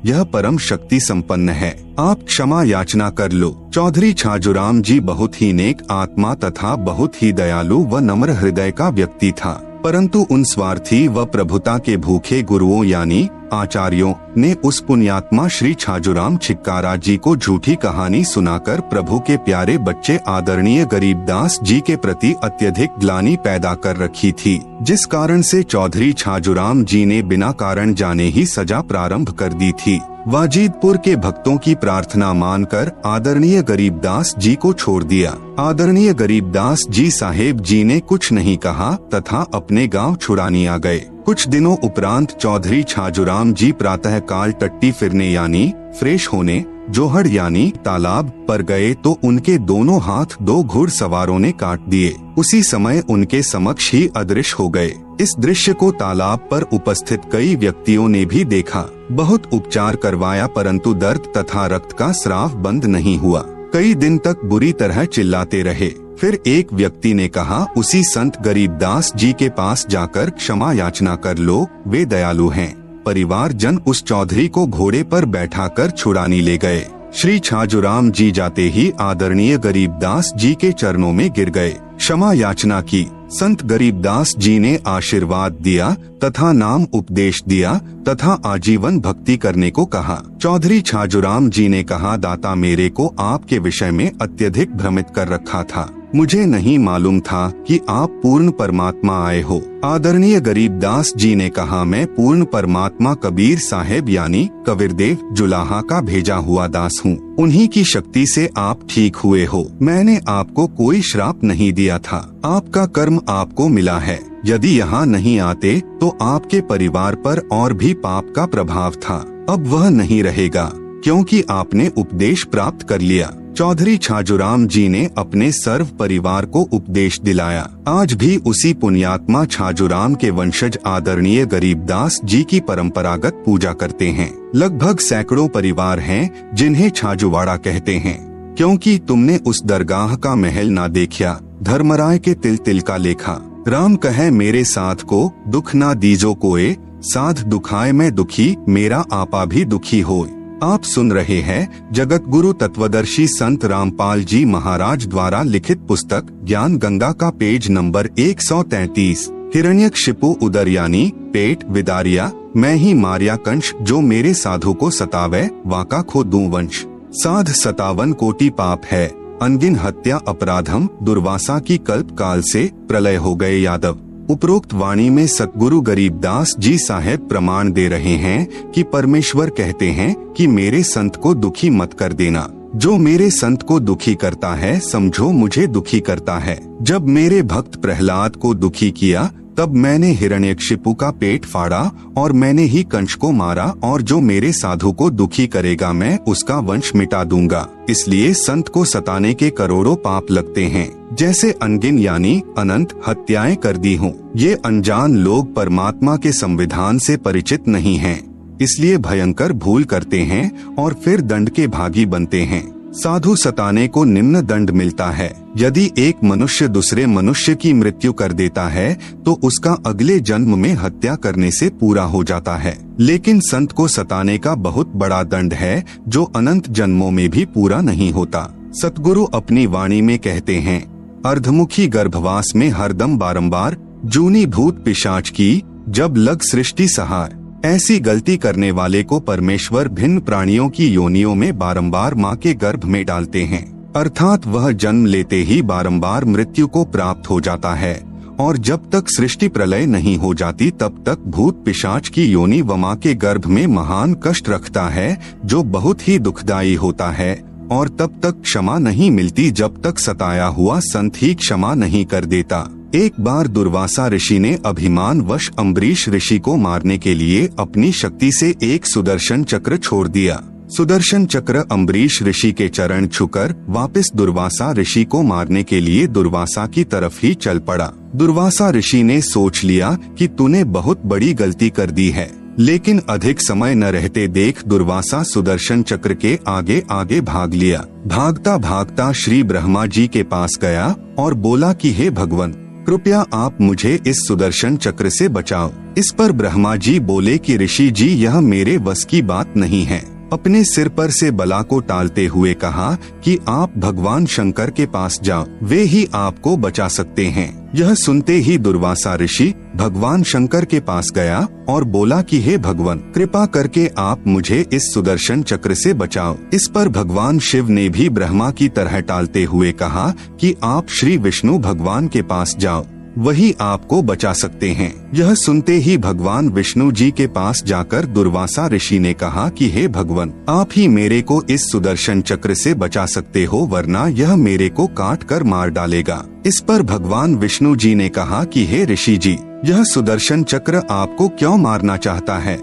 यह परम शक्ति संपन्न है, आप क्षमा याचना कर लो। चौधरी छाजूराम जी बहुत ही नेक आत्मा तथा बहुत ही दयालु व नम्र हृदय का व्यक्ति था, परंतु उन स्वार्थी व प्रभुता के भूखे गुरुओं यानी आचार्यों ने उस पुण्यात्मा श्री छाजूराम छिक्कारा जी को झूठी कहानी सुनाकर प्रभु के प्यारे बच्चे आदरणीय गरीबदास जी के प्रति अत्यधिक ग्लानि पैदा कर रखी थी, जिस कारण से चौधरी छाजूराम जी ने बिना कारण जाने ही सजा प्रारंभ कर दी थी। वाजिदपुर के भक्तों की प्रार्थना मानकर आदरणीय गरीबदास जी को छोड़ दिया। आदरणीय गरीबदास जी साहेब जी ने कुछ नहीं कहा तथा अपने गांव छुड़ाने आ गए। कुछ दिनों उपरांत चौधरी छाजूराम जी प्रातः काल टट्टी फिरने यानी फ्रेश होने जोहड़ यानी तालाब पर गए तो उनके दोनों हाथ 2 घुड़सवारों ने काट दिए। उसी समय उनके समक्ष ही अदृश्य हो गए। इस दृश्य को तालाब पर उपस्थित कई व्यक्तियों ने भी देखा। बहुत उपचार करवाया परंतु दर्द तथा रक्त का स्राव बंद नहीं हुआ। कई दिन तक बुरी तरह चिल्लाते रहे। फिर एक व्यक्ति ने कहा, उसी संत गरीबदास जी के पास जाकर क्षमा याचना कर लो, वे दयालु हैं। परिवार जन उस चौधरी को घोड़े पर बैठाकर छुड़ाने ले गए। श्री छाजूराम जी जाते ही आदरणीय गरीबदास जी के चरणों में गिर गए, क्षमा याचना की। संत गरीबदास जी ने आशीर्वाद दिया तथा नाम उपदेश दिया तथा आजीवन भक्ति करने को कहा। चौधरी छाजूराम जी ने कहा, दाता मेरे को आपके विषय में अत्यधिक भ्रमित कर रखा था, मुझे नहीं मालूम था कि आप पूर्ण परमात्मा आए हो। आदरणीय गरीबदास जी ने कहा, मैं पूर्ण परमात्मा कबीर साहेब यानी कबीरदेव जुलाहा का भेजा हुआ दास हूँ, उन्हीं की शक्ति से आप ठीक हुए हो। मैंने आपको कोई श्राप नहीं दिया था, आपका कर्म आपको मिला है। यदि यहाँ नहीं आते तो आपके परिवार पर और भी पाप का प्रभाव था, अब वह नहीं रहेगा क्योंकि आपने उपदेश प्राप्त कर लिया। चौधरी छाजूराम जी ने अपने सर्व परिवार को उपदेश दिलाया। आज भी उसी पुण्यात्मा छाजूराम के वंशज आदरणीय गरीबदास जी की परंपरागत पूजा करते हैं। लगभग सैकड़ों परिवार हैं जिन्हें छाजूवाड़ा कहते हैं, क्योंकि तुमने उस दरगाह का महल ना देखा, धर्मराय के तिल तिल का लेखा, राम कहे मेरे साथ को दुख ना दीजो कोय, साध दुखाए मैं दुखी, मेरा आपा भी दुखी होय। आप सुन रहे हैं जगत गुरु तत्वदर्शी संत रामपाल जी महाराज द्वारा लिखित पुस्तक ज्ञान गंगा का पेज नंबर 133। हिरण्यकशिपु उदरयानी पेट विदारिया, मैं ही मारिया कंश, जो मेरे साधु को सतावे वाका खो दूं वंश। साध 57 कोटि पाप है, अनगिन हत्या अपराधम, दुर्वासा की कल्प काल से प्रलय हो गए यादव। उपरोक्त वाणी में सतगुरु गरीबदास जी साहेब प्रमाण दे रहे हैं कि परमेश्वर कहते हैं कि मेरे संत को दुखी मत कर देना। जो मेरे संत को दुखी करता है समझो मुझे दुखी करता है। जब मेरे भक्त प्रहलाद को दुखी किया तब मैंने हिरण्यकशिपु का पेट फाड़ा और मैंने ही कंश को मारा, और जो मेरे साधु को दुखी करेगा मैं उसका वंश मिटा दूंगा। इसलिए संत को सताने के करोड़ों पाप लगते हैं, जैसे अनगिन यानी अनंत हत्याएं कर दी हूँ। ये अनजान लोग परमात्मा के संविधान से परिचित नहीं हैं, इसलिए भयंकर भूल करते हैं और फिर दंड के भागी बनते हैं। साधु सताने को निम्न दंड मिलता है। यदि एक मनुष्य दूसरे मनुष्य की मृत्यु कर देता है तो उसका अगले जन्म में हत्या करने से पूरा हो जाता है, लेकिन संत को सताने का बहुत बड़ा दंड है जो अनंत जन्मों में भी पूरा नहीं होता। सतगुरु अपनी वाणी में कहते हैं, अर्धमुखी गर्भवास में हरदम बारंबार, जूनी भूत पिशाच की जब लग सृष्टि सहाय। ऐसी गलती करने वाले को परमेश्वर भिन्न प्राणियों की योनियों में बारंबार माँ के गर्भ में डालते हैं, अर्थात वह जन्म लेते ही बारंबार मृत्यु को प्राप्त हो जाता है, और जब तक सृष्टि प्रलय नहीं हो जाती तब तक भूत पिशाच की योनि व माँ के गर्भ में महान कष्ट रखता है, जो बहुत ही दुखदायी होता है, और तब तक क्षमा नहीं मिलती जब तक सताया हुआ संत ही क्षमा नहीं कर देता। एक बार दुर्वासा ऋषि ने अभिमान वश अम्बरीश ऋषि को मारने के लिए अपनी शक्ति से एक सुदर्शन चक्र छोड़ दिया। सुदर्शन चक्र अम्बरीश ऋषि के चरण छूकर वापस दुर्वासा ऋषि को मारने के लिए दुर्वासा की तरफ ही चल पड़ा। दुर्वासा ऋषि ने सोच लिया कि तूने बहुत बड़ी गलती कर दी है, लेकिन अधिक समय न रहते देख दुर्वासा सुदर्शन चक्र के आगे आगे भाग लिया। भागता भागता श्री ब्रह्मा जी के पास गया और बोला कि हे भगवान, कृपया आप मुझे इस सुदर्शन चक्र से बचाओ। इस पर ब्रह्मा जी बोले कि ऋषि जी, यह मेरे वश की बात नहीं है। अपने सिर पर से बला को टालते हुए कहा कि आप भगवान शंकर के पास जाओ, वे ही आपको बचा सकते हैं। यह सुनते ही दुर्वासा ऋषि भगवान शंकर के पास गया और बोला कि हे भगवान, कृपा करके आप मुझे इस सुदर्शन चक्र से बचाओ। इस पर भगवान शिव ने भी ब्रह्मा की तरह टालते हुए कहा कि आप श्री विष्णु भगवान के पास जाओ, वही आपको बचा सकते हैं। यह सुनते ही भगवान विष्णु जी के पास जाकर दुर्वासा ऋषि ने कहा कि हे भगवान, आप ही मेरे को इस सुदर्शन चक्र से बचा सकते हो, वरना यह मेरे को काट कर मार डालेगा। इस पर भगवान विष्णु जी ने कहा कि हे ऋषि जी, यह सुदर्शन चक्र आपको क्यों मारना चाहता है?